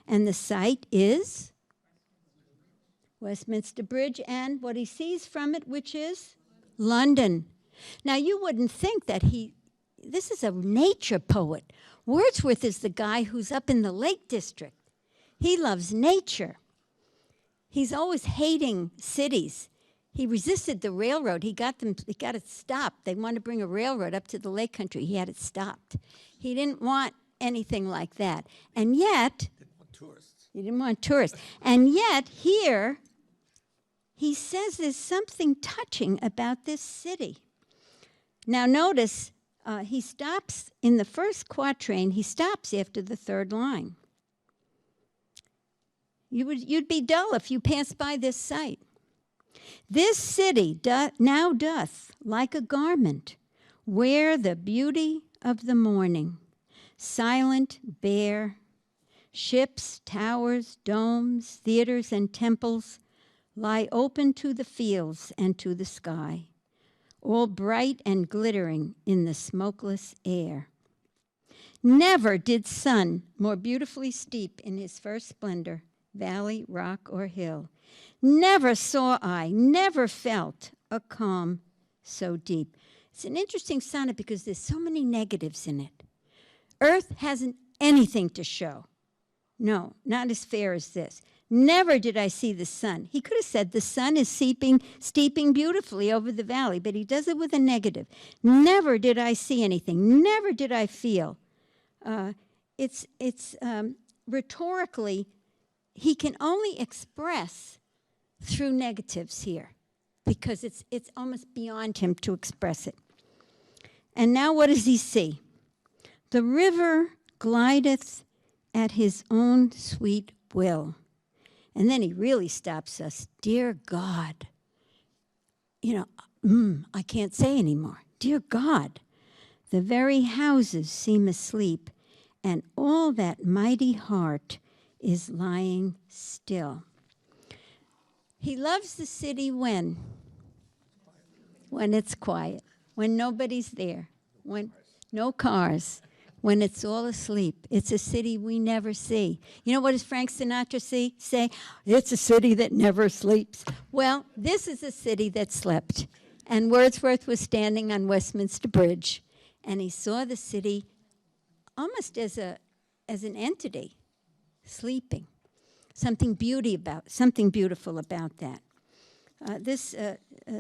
And the sight is Westminster Bridge and what he sees from it, which is London. Now, you wouldn't think that this is a nature poet. Wordsworth is the guy who's up in the Lake District. He loves nature. He's always hating cities. He resisted the railroad. He got it stopped. They wanted to bring a railroad up to the lake country. He had it stopped. He didn't want anything like that. And yet, he didn't want tourists. And yet, here, he says there's something touching about this city. Now, notice, he stops in the first quatrain. He stops after the third line. You'd be dull if you passed by this sight. "This city now doth, like a garment, wear the beauty of the morning, silent, bare. Ships, towers, domes, theaters, and temples lie open to the fields and to the sky, all bright and glittering in the smokeless air. Never did sun more beautifully steep in his first splendor, valley, rock, or hill. Never saw I, never felt a calm so deep." It's an interesting sonnet because there's so many negatives in it. Earth hasn't anything to show. No, not as fair as this. Never did I see the sun. He could have said the sun is steeping beautifully over the valley, but he does it with a negative. Never did I see anything. Never did I feel. It's rhetorically, he can only express through negatives here because it's almost beyond him to express it. And now what does he see? "The river glideth at his own sweet will." And then he really stops us. Dear God. I can't say anymore. Dear God, the very houses seem asleep, and all that mighty heart is lying still. He loves the city when? When it's quiet, when nobody's there, when no cars, when it's all asleep. It's a city we never see. You know what does Frank Sinatra say? It's a city that never sleeps. Well, this is a city that slept. And Wordsworth was standing on Westminster Bridge, and he saw the city almost as an entity, sleeping. Something beautiful about that. This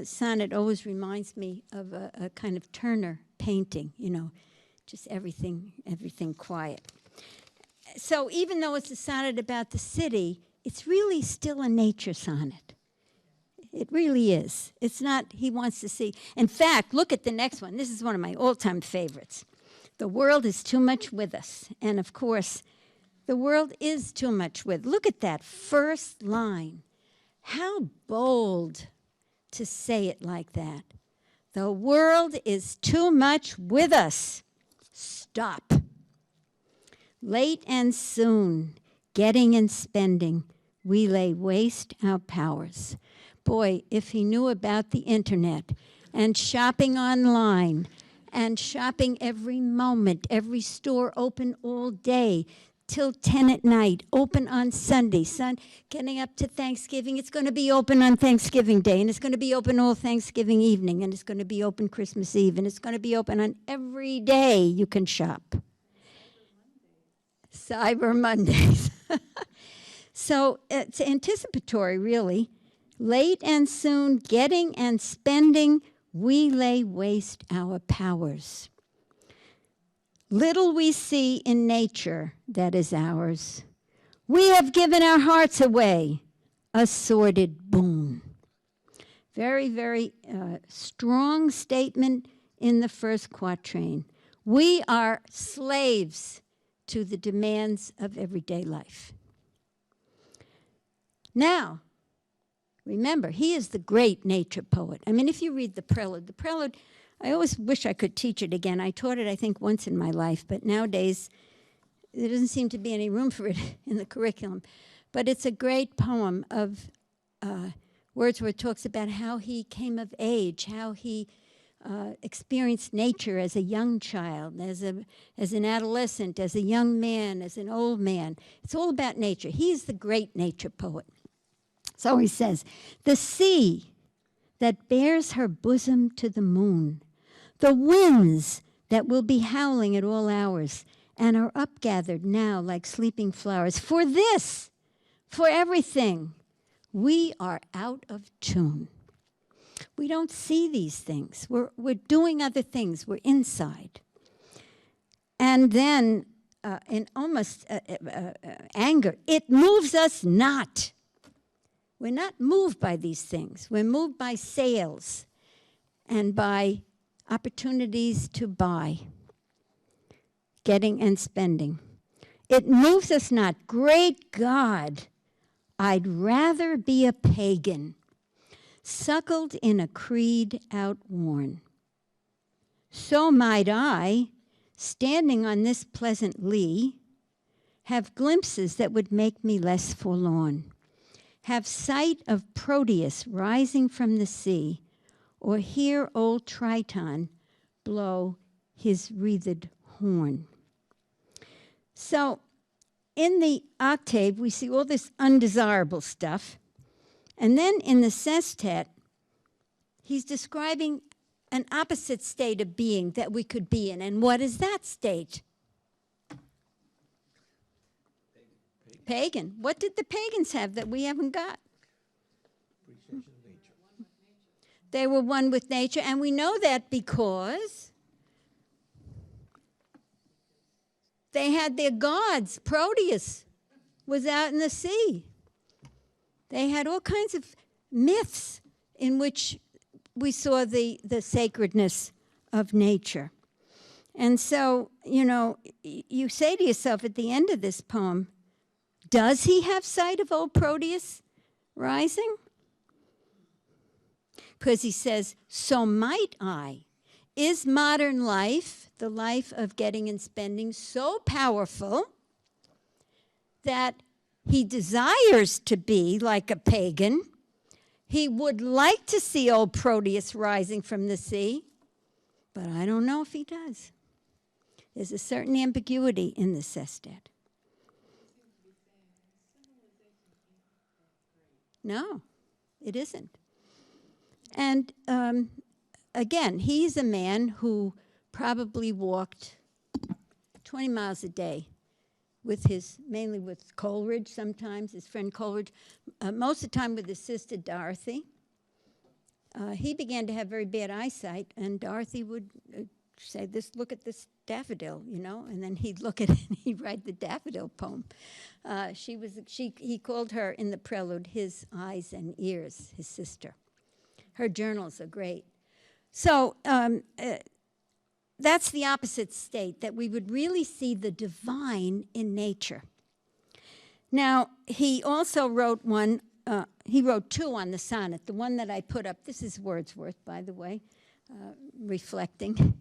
sonnet always reminds me of a kind of Turner painting, just everything quiet. So even though it's a sonnet about the city, it's really still a nature sonnet. It really is. It's not, he wants to see. In fact, look at the next one. This is one of my all-time favorites. "The world is too much with us." And of course, the world is too much with. Look at that first line. How bold to say it like that. The world is too much with us. Stop. Late and soon, getting and spending, we lay waste our powers. Boy, if he knew about the internet and shopping online and shopping every moment, every store open all day till 10 at night, open on Sunday, getting up to Thanksgiving. It's going to be open on Thanksgiving Day, and it's going to be open all Thanksgiving evening, and it's going to be open Christmas Eve, and it's going to be open on every day you can shop. Cyber Mondays. So it's anticipatory, really. Late and soon, getting and spending, we lay waste our powers. Little we see in nature that is ours. We have given our hearts away, a sordid boon. Very, very strong statement in the first quatrain. We are slaves to the demands of everyday life. Now, remember, he is the great nature poet. I mean, if you read the prelude, I always wish I could teach it again. I taught it, I think, once in my life, but nowadays there doesn't seem to be any room for it in the curriculum. But it's a great poem of Wordsworth talks about how he came of age, how he experienced nature as a young child, as an adolescent, as a young man, as an old man. It's all about nature. He's the great nature poet. So he says, the sea that bears her bosom to the moon, the winds that will be howling at all hours and are upgathered now like sleeping flowers. For this, for everything, we are out of tune. We don't see these things. We're doing other things. We're inside. And then, in almost anger, it moves us not. We're not moved by these things. We're moved by sales and by opportunities to buy, getting and spending. It moves us not. Great God, I'd rather be a pagan, suckled in a creed outworn. So might I, standing on this pleasant lea, have glimpses that would make me less forlorn. Have sight of Proteus rising from the sea, or hear old Triton blow his wreathed horn. So in the octave, we see all this undesirable stuff. And then in the sestet, he's describing an opposite state of being that we could be in. And what is that state? Pagan. What did the pagans have that we haven't got? Appreciation of nature. They were one with nature, and we know that because they had their gods. Proteus was out in the sea. They had all kinds of myths in which we saw the sacredness of nature. And so, you say to yourself at the end of this poem, does he have sight of old Proteus rising? Because he says, so might I. Is modern life, the life of getting and spending, so powerful that he desires to be like a pagan? He would like to see old Proteus rising from the sea, but I don't know if he does. There's a certain ambiguity in the sestet. No, it isn't. And again, he's a man who probably walked 20 miles a day mainly with Coleridge sometimes, his friend Coleridge, most of the time with his sister Dorothy. He began to have very bad eyesight, and Dorothy would say, look at this daffodil, and then he'd look at it and he'd write the daffodil poem. He called her in the prelude his eyes and ears, his sister. Her journals are great. So that's the opposite state, that we would really see the divine in nature. Now, he also wrote he wrote two on the sonnet. The one that I put up, this is Wordsworth, by the way. reflecting.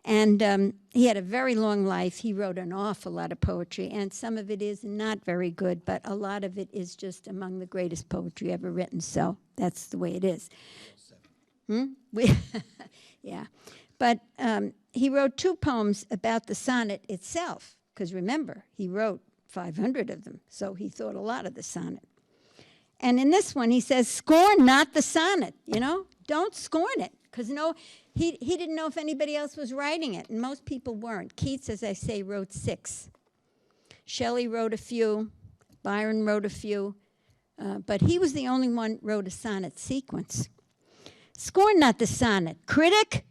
And he had a very long life. He wrote an awful lot of poetry, and some of it is not very good, but a lot of it is just among the greatest poetry ever written, so that's the way it is. Yeah. But he wrote 2 poems about the sonnet itself, because remember, he wrote 500 of them, so he thought a lot of the sonnet. And in this one, he says, scorn not the sonnet, don't scorn it, because he didn't know if anybody else was writing it, and most people weren't. Keats, as I say, wrote 6. Shelley wrote a few, Byron wrote a few, but he was the only one who wrote a sonnet sequence. Scorn not the sonnet. Critic,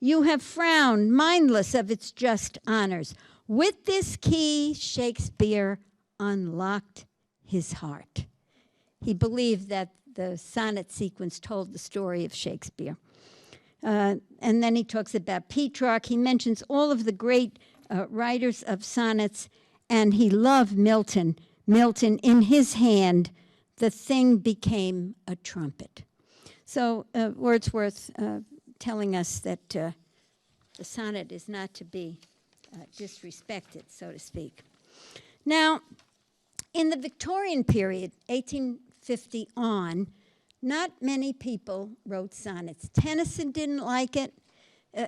you have frowned, mindless of its just honors. With this key, Shakespeare unlocked his heart. He believed that the sonnet sequence told the story of Shakespeare. And then he talks about Petrarch. He mentions all of the great writers of sonnets, and he loved Milton. Milton, in his hand, the thing became a trumpet. So Wordsworth telling us that the sonnet is not to be disrespected, so to speak. Now, in the Victorian period, 1850 on, not many people wrote sonnets. Tennyson didn't like it.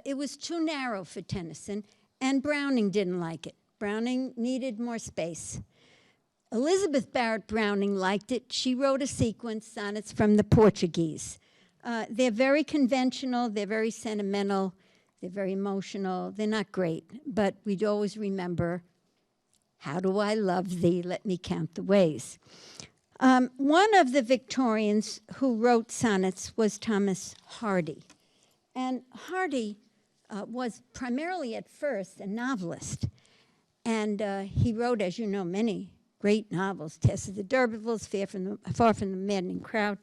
It was too narrow for Tennyson, and Browning didn't like it. Browning needed more space. Elizabeth Barrett Browning liked it. She wrote a sequence, Sonnets from the Portuguese. They're very conventional, they're very sentimental, they're very emotional, they're not great, but we'd always remember, how do I love thee, let me count the ways. One of the Victorians who wrote sonnets was Thomas Hardy. And Hardy was primarily at first a novelist. And he wrote, as you know, many great novels. Tess of the D'Urbervilles, Far from the Maddening Crowd,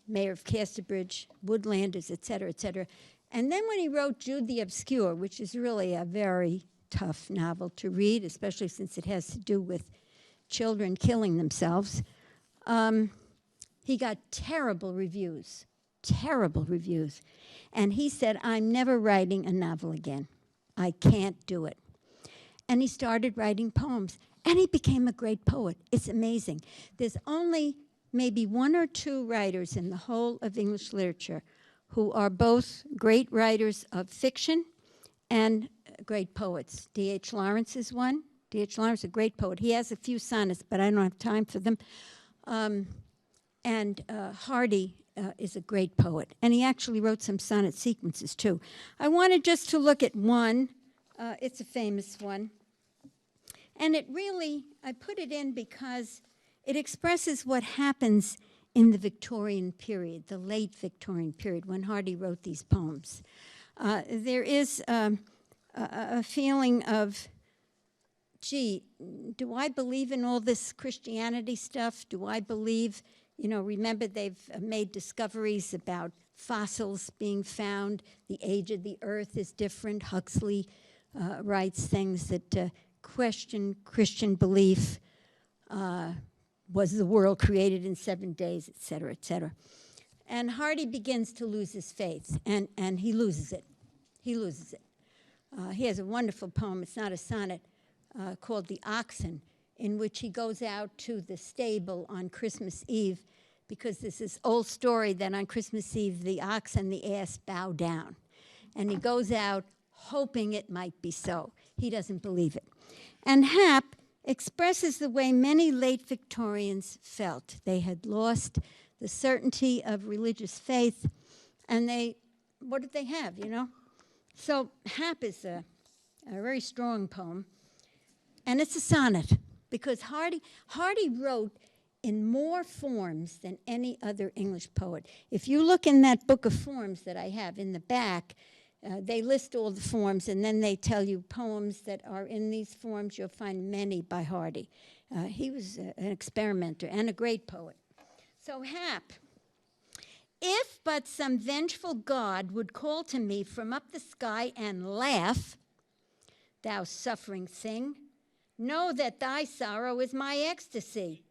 Mayor of Casterbridge, Woodlanders, et cetera, et cetera. And then when he wrote Jude the Obscure, which is really a very tough novel to read, especially since it has to do with children killing themselves, he got terrible reviews. And he said, I'm never writing a novel again. I can't do it. And he started writing poems, and he became a great poet. It's amazing. There's only maybe 1 or 2 writers in the whole of English literature who are both great writers of fiction and great poets. D.H. Lawrence is one. D.H. Lawrence is a great poet. He has a few sonnets, but I don't have time for them. And Hardy is a great poet. And he actually wrote some sonnet sequences, too. I wanted just to look at one. It's a famous one. And it really, I put it in because it expresses what happens in the Victorian period, the late Victorian period, when Hardy wrote these poems. There is a feeling of, gee, do I believe in all this Christianity stuff? Do I believe, remember they've made discoveries about fossils being found. The age of the earth is different. Huxley writes things that question Christian belief. Was the world created in 7 days, et cetera, et cetera. And Hardy begins to lose his faith, and he loses it. He has a wonderful poem, it's not a sonnet, called The Oxen, in which he goes out to the stable on Christmas Eve, because there's this old story that on Christmas Eve, the ox and the ass bow down. And he goes out hoping it might be so. He doesn't believe it. And Hap expresses the way many late Victorians felt. They had lost the certainty of religious faith, and what did they have, So Hap is a very strong poem, and it's a sonnet, because Hardy wrote in more forms than any other English poet. If you look in that book of forms that I have in the back, they list all the forms, and then they tell you poems that are in these forms. You'll find many by Hardy. He was an experimenter and a great poet. So Hap, if but some vengeful god would call to me from up the sky and laugh, thou suffering thing, know that thy sorrow is my ecstasy,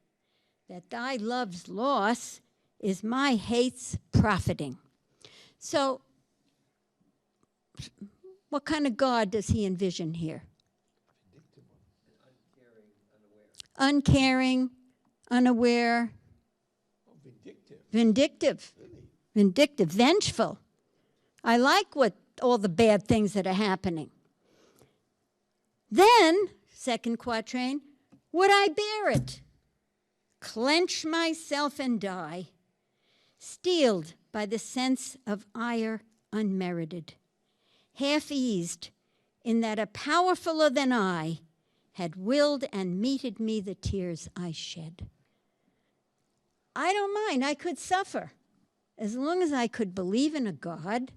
that thy love's loss is my hate's profiting. So what kind of God does he envision here? Uncaring, unaware, vindictive, vengeful. I like all the bad things that are happening. Then, second quatrain, would I bear it? Clench myself and die, steeled by the sense of ire unmerited, half-eased in that a powerfuller than I had willed and meted me the tears I shed. I don't mind, I could suffer, as long as I could believe in a God.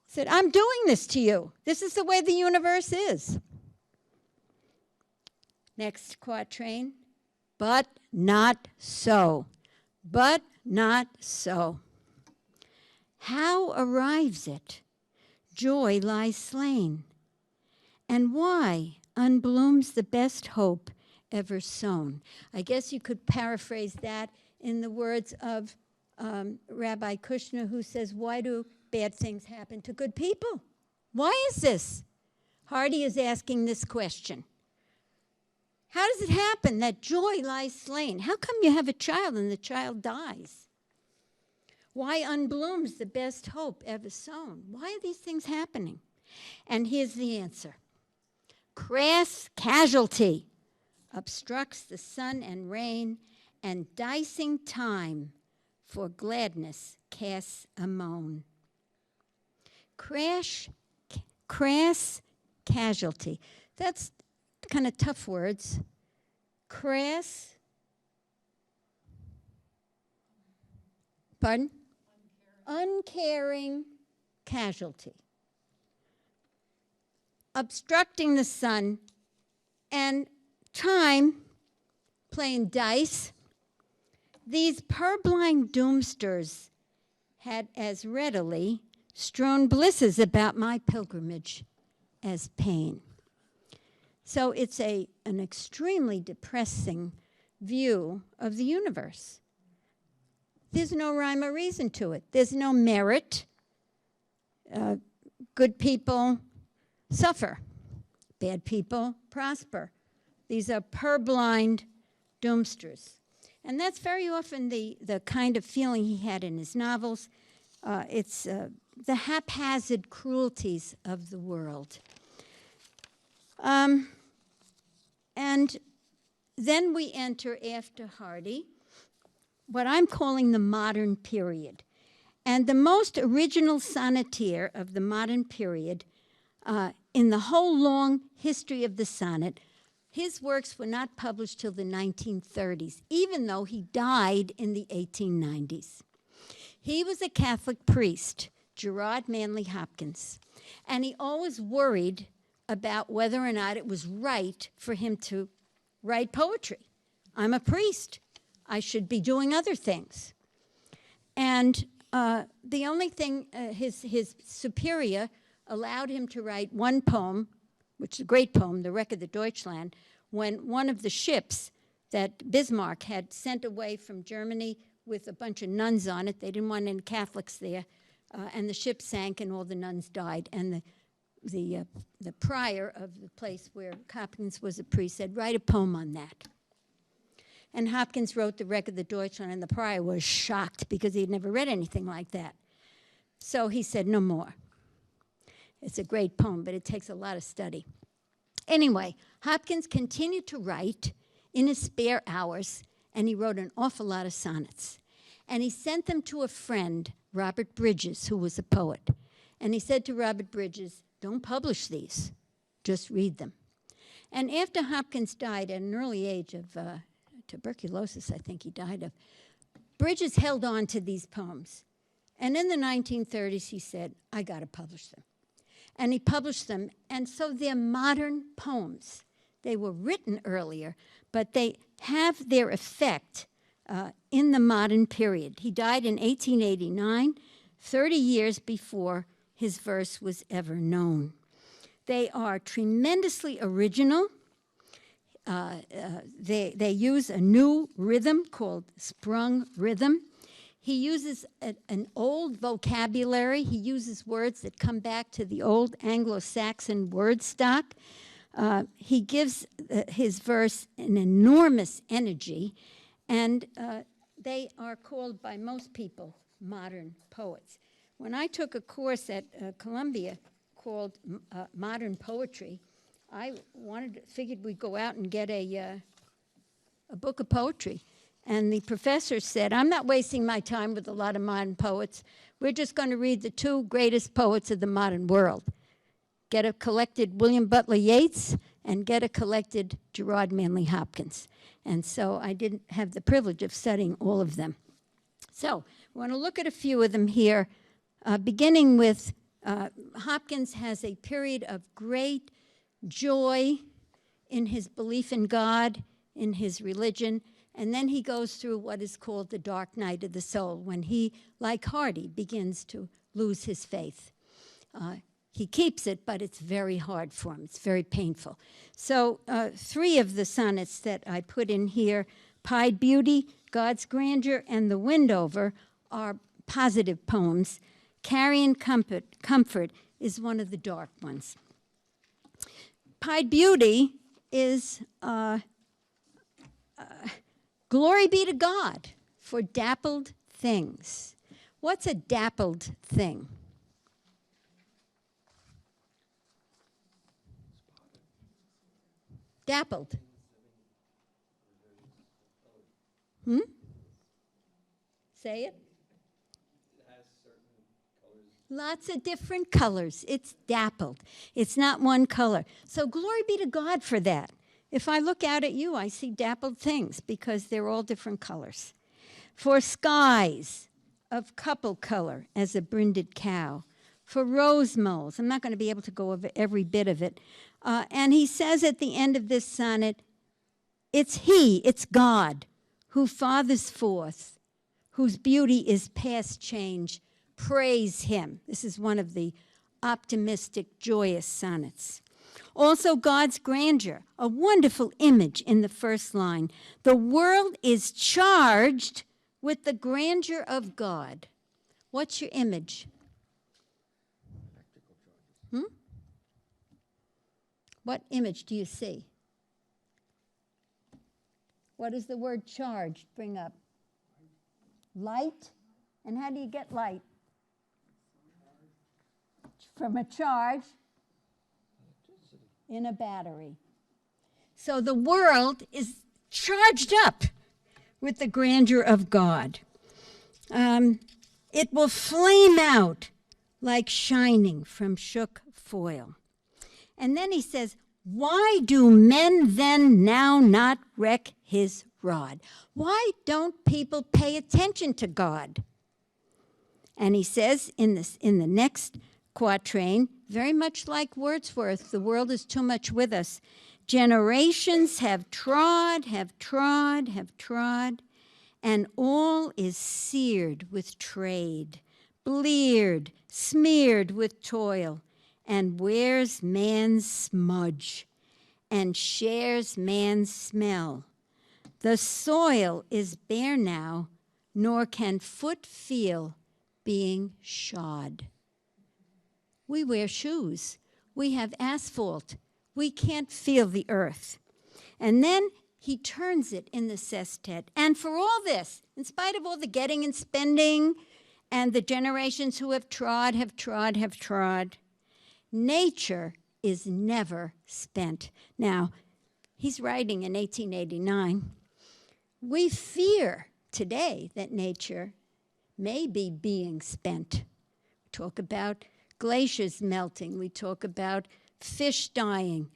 Said, I'm doing this to you. This is the way the universe is. Next quatrain, but not so, but not so. How arrives it? Joy lies slain. And why unblooms the best hope ever sown? I guess you could paraphrase that in the words of Rabbi Kushner, who says, why do bad things happen to good people? Why is this? Hardy is asking this question. How does it happen that joy lies slain? How come you have a child and the child dies? Why unblooms the best hope ever sown? Why are these things happening? And here's the answer. Crass casualty obstructs the sun and rain, and dicing time for gladness casts a moan. Crass casualty. That's kind of tough words. Crass. Pardon? Uncaring casualty. Obstructing the sun and time playing dice. These purblind doomsters had as readily strewn blisses about my pilgrimage as pain. So it's an extremely depressing view of the universe. There's no rhyme or reason to it. There's no merit. Good people suffer. Bad people prosper. These are purblind doomsters. And that's very often the kind of feeling he had in his novels. It's the haphazard cruelties of the world. And then we enter, after Hardy, what I'm calling the modern period. And the most original sonneteer of the modern period, in the whole long history of the sonnet, his works were not published till the 1930s, even though he died in the 1890s. He was a Catholic priest, Gerard Manley Hopkins, and he always worried about whether or not it was right for him to write poetry. I'm a priest. I should be doing other things. And the only thing, his superior allowed him to write one poem, which is a great poem, The Wreck of the Deutschland, when one of the ships that Bismarck had sent away from Germany with a bunch of nuns on it, they didn't want any Catholics there, and the ship sank and all the nuns died. And the prior of the place where Hopkins was a priest said, write a poem on that. And Hopkins wrote The Wreck of the Deutschland, and the prior was shocked because he'd never read anything like that. So he said, no more. It's a great poem, but it takes a lot of study. Anyway, Hopkins continued to write in his spare hours, and he wrote an awful lot of sonnets. And he sent them to a friend, Robert Bridges, who was a poet. And he said to Robert Bridges, don't publish these, just read them. And after Hopkins died at an early age of tuberculosis, I think he died of, Bridges held on to these poems. And in the 1930s, he said, I got to publish them. And he published them, and so they're modern poems. They were written earlier, but they have their effect in the modern period. He died in 1889, 30 years before his verse was ever known. They are tremendously original. They use a new rhythm called sprung rhythm. He uses an old vocabulary. He uses words that come back to the old Anglo-Saxon word stock. He gives his verse an enormous energy, and they are called by most people modern poets. When I took a course at Columbia called Modern Poetry, I figured we'd go out and get a book of poetry. And the professor said, I'm not wasting my time with a lot of modern poets. We're just going to read the two greatest poets of the modern world. Get a collected William Butler Yeats and get a collected Gerard Manley Hopkins. And so I didn't have the privilege of studying all of them. So we want to look at a few of them here, beginning with Hopkins has a period of great joy in his belief in God, in his religion, and then he goes through what is called the dark night of the soul, when he, like Hardy, begins to lose his faith. He keeps it, but it's very hard for him. It's very painful. So 3 of the sonnets that I put in here, Pied Beauty, God's Grandeur, and The Windover, are positive poems. Carrying Comfort is one of the dark ones. Pied Beauty is glory be to God for dappled things. What's a dappled thing? Dappled. Say it. Lots of different colors. It's dappled. It's not one color. So glory be to God for that. If I look out at you, I see dappled things because they're all different colors. For skies of couple color as a brinded cow. For rose moles. I'm not going to be able to go over every bit of it. And he says at the end of this sonnet, it's he, it's God, who fathers forth, whose beauty is past change. Praise him. This is one of the optimistic, joyous sonnets. Also, God's grandeur, a wonderful image in the first line. The world is charged with the grandeur of God. What's your image? What image do you see? What does the word charged bring up? Light. And how do you get light? From a charge in a battery. So the world is charged up with the grandeur of God. It will flame out like shining from shook foil. And then he says, why do men then now not reck his rod? Why don't people pay attention to God? And he says in the next quatrain, very much like Wordsworth, the world is too much with us. Generations have trod, and all is seared with trade, bleared, smeared with toil, and wears man's smudge, and shares man's smell. The soil is bare now, nor can foot feel being shod. We wear shoes. We have asphalt. We can't feel the earth. And then he turns it in the sestet. And for all this, in spite of all the getting and spending, and the generations who have trod, nature is never spent. Now, he's writing in 1889. We fear today that nature may be being spent. Talk about glaciers melting. We talk about fish dying.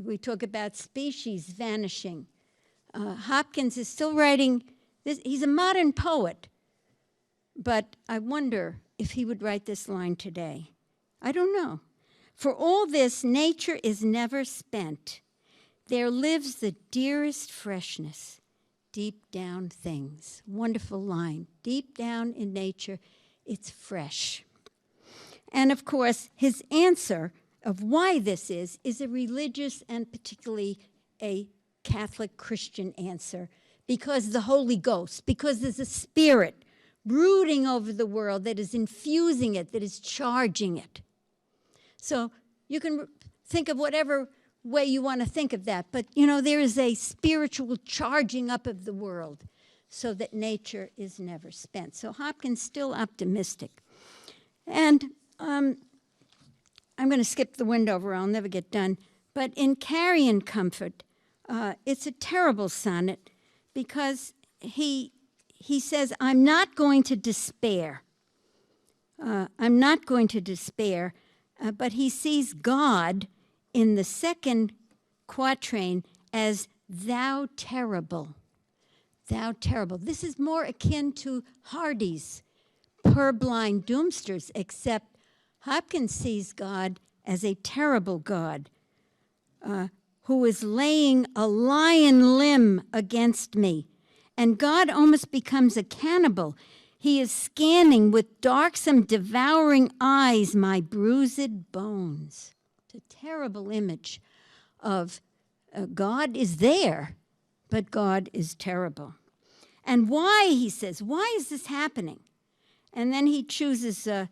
We talk about species vanishing. Hopkins is still writing this. He's a modern poet, but I wonder if he would write this line today. I don't know. For all this, nature is never spent. There lives the dearest freshness, deep down things. Wonderful line. Deep down in nature, it's fresh. And of course, his answer of why this is a religious and particularly a Catholic Christian answer, because the Holy Ghost, because there's a spirit brooding over the world, that is infusing it, that is charging it. So you can think of whatever way you want to think of that, but there is a spiritual charging up of the world so that nature is never spent. So Hopkins still optimistic. And I'm going to skip the window over, I'll never get done. But in Carrion Comfort, it's a terrible sonnet because he says, I'm not going to despair. I'm not going to despair, but he sees God in the second quatrain as thou terrible. Thou terrible. This is more akin to Hardy's purblind doomsters, except Hopkins sees God as a terrible God who is laying a lion limb against me. And God almost becomes a cannibal. He is scanning with darksome, devouring eyes my bruised bones. It's a terrible image of God is there, but God is terrible. And why, he says, why is this happening? And then he chooses an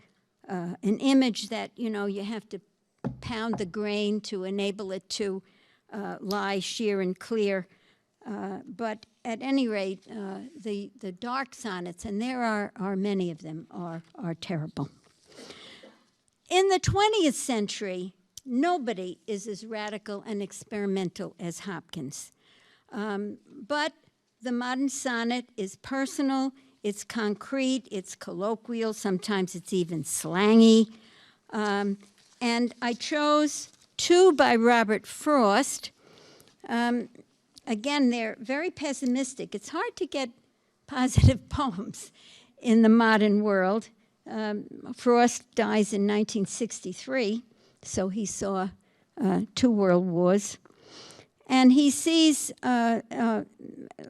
image that, you have to pound the grain to enable it to lie sheer and clear. But at any rate, the dark sonnets, and there are many of them, are terrible. In the 20th century, nobody is as radical and experimental as Hopkins. But the modern sonnet is personal, it's concrete, it's colloquial, sometimes it's even slangy. And I chose two by Robert Frost. Again, they're very pessimistic. It's hard to get positive poems in the modern world. Frost dies in 1963, so he saw 2 world wars. And he sees,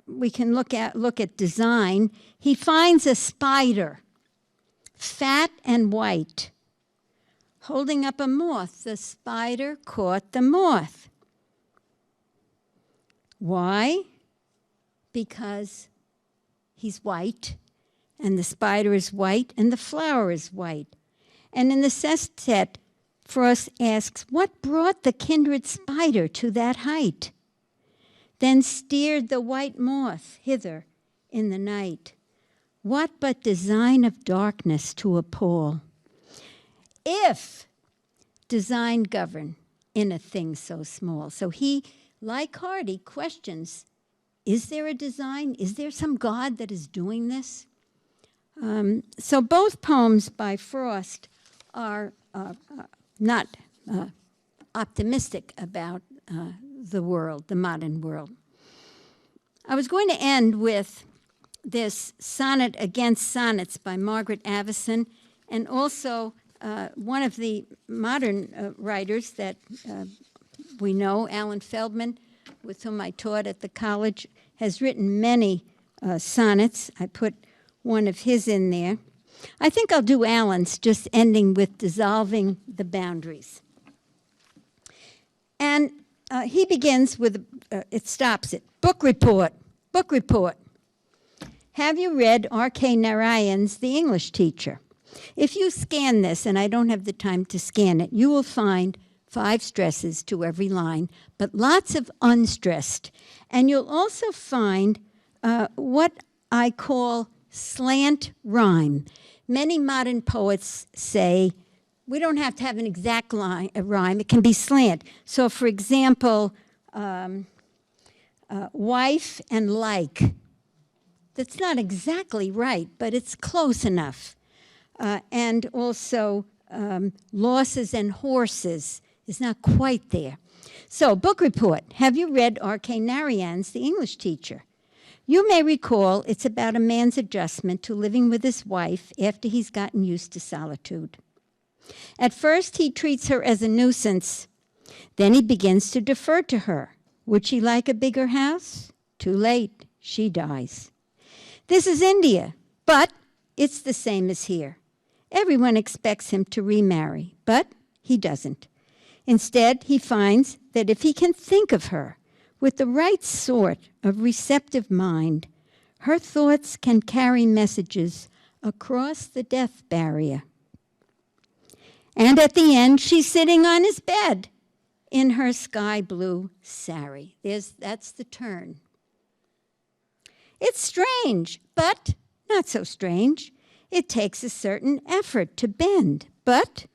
we can look at design. He finds a spider, fat and white, holding up a moth. The spider caught the moth. Why? Because he's white, and the spider is white, and the flower is white. And in the sestet, Frost asks, what brought the kindred spider to that height? Then steered the white moth hither in the night. What but design of darkness to appall? If design govern in a thing so small. So he, like Hardy, questions, is there a design? Is there some God that is doing this? So both poems by Frost are not optimistic about the world, the modern world. I was going to end with this Sonnet Against Sonnets by Margaret Avison, and also one of the modern writers that we know, Alan Feldman, with whom I taught at the college, has written many sonnets. I put one of his in there. I think I'll do Alan's, just ending with dissolving the boundaries. And he begins with, it stops it, book report, book report. Have you read R.K. Narayan's The English Teacher? If you scan this, and I don't have the time to scan it, you will find 5 stresses to every line, but lots of unstressed. And you'll also find what I call slant rhyme. Many modern poets say, we don't have to have an exact line, a rhyme, it can be slant. So for example, wife and like. That's not exactly right, but it's close enough. And also losses and horses is not quite there. So book report, have you read R.K. Narayan's The English Teacher? You may recall it's about a man's adjustment to living with his wife after he's gotten used to solitude. At first, he treats her as a nuisance. Then he begins to defer to her. Would she like a bigger house? Too late, she dies. This is India, but it's the same as here. Everyone expects him to remarry, but he doesn't. Instead, he finds that if he can think of her with the right sort of receptive mind, her thoughts can carry messages across the death barrier. And at the end, she's sitting on his bed in her sky blue sari. That's the turn. It's strange, but not so strange. It takes a certain effort to bend, but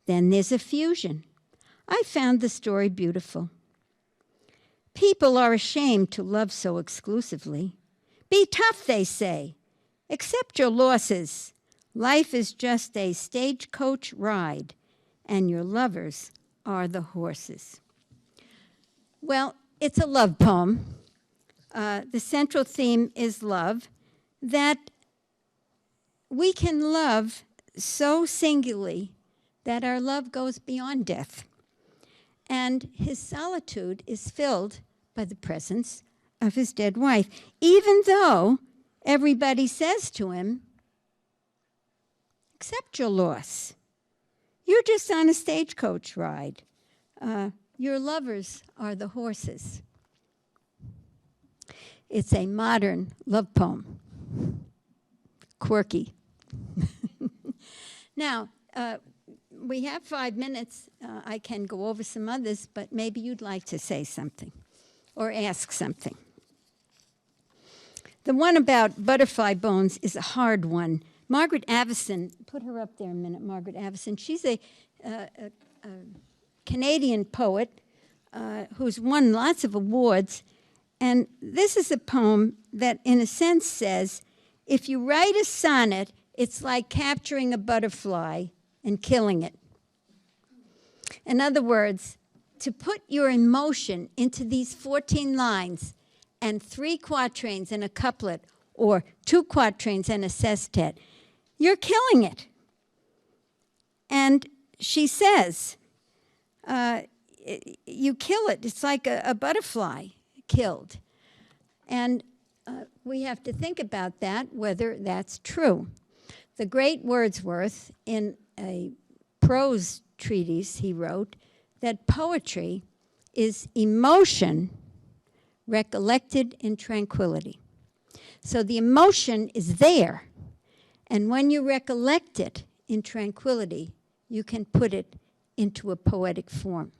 then there's a fusion. I found the story beautiful. People are ashamed to love so exclusively. Be tough, they say. Accept your losses. Life is just a stagecoach ride, and your lovers are the horses. Well, it's a love poem. The central theme is love, that we can love so singularly that our love goes beyond death. And his solitude is filled by the presence of his dead wife, even though everybody says to him, accept your loss. You're just on a stagecoach ride. Your lovers are the horses. It's a modern love poem. Quirky. Now, we have 5 minutes. I can go over some others, but maybe you'd like to say something or ask something. The one about butterfly bones is a hard one. Margaret Avison, put her up there a minute, Margaret Avison. She's a Canadian poet who's won lots of awards. And this is a poem that, in a sense, says, if you write a sonnet, it's like capturing a butterfly and killing it. In other words, to put your emotion into these 14 lines and 3 quatrains and a couplet, or 2 quatrains and a sestet, you're killing it. And she says, you kill it. It's like a butterfly killed. And we have to think about that, whether that's true. The great Wordsworth, in a prose treatise he wrote, that poetry is emotion recollected in tranquility. So the emotion is there, and when you recollect it in tranquility, you can put it into a poetic form.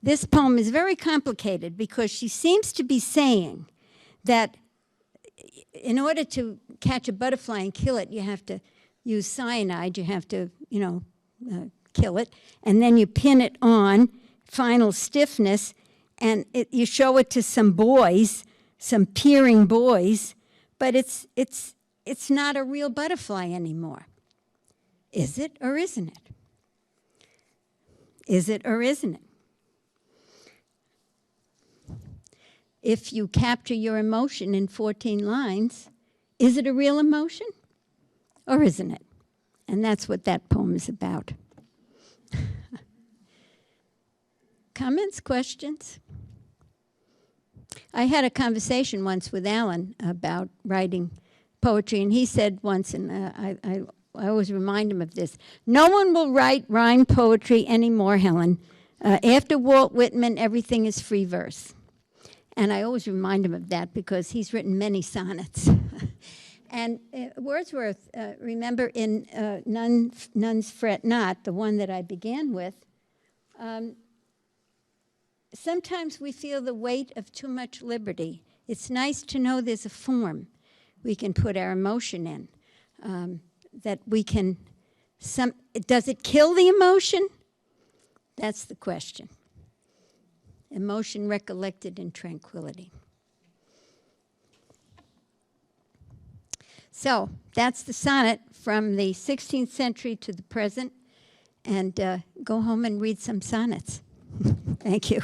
This poem is very complicated because she seems to be saying that in order to catch a butterfly and kill it, you have to use cyanide, you have to, kill it, and then you pin it on, final stiffness, and you show it to some boys, some peering boys, but it's not a real butterfly anymore. Is it or isn't it? Is it or isn't it? If you capture your emotion in 14 lines, is it a real emotion or isn't it? And that's what that poem is about. Comments, questions? I had a conversation once with Alan about writing poetry, and he said once, and I always remind him of this, no one will write rhyme poetry anymore, Helen. After Walt Whitman, everything is free verse. And I always remind him of that because he's written many sonnets. And Wordsworth, remember in Nuns Fret Not, the one that I began with, sometimes we feel the weight of too much liberty. It's nice to know there's a form we can put our emotion in, that we can, does it kill the emotion? That's the question. Emotion recollected in tranquility. So that's the sonnet from the 16th century to the present. And go home and read some sonnets. Thank you.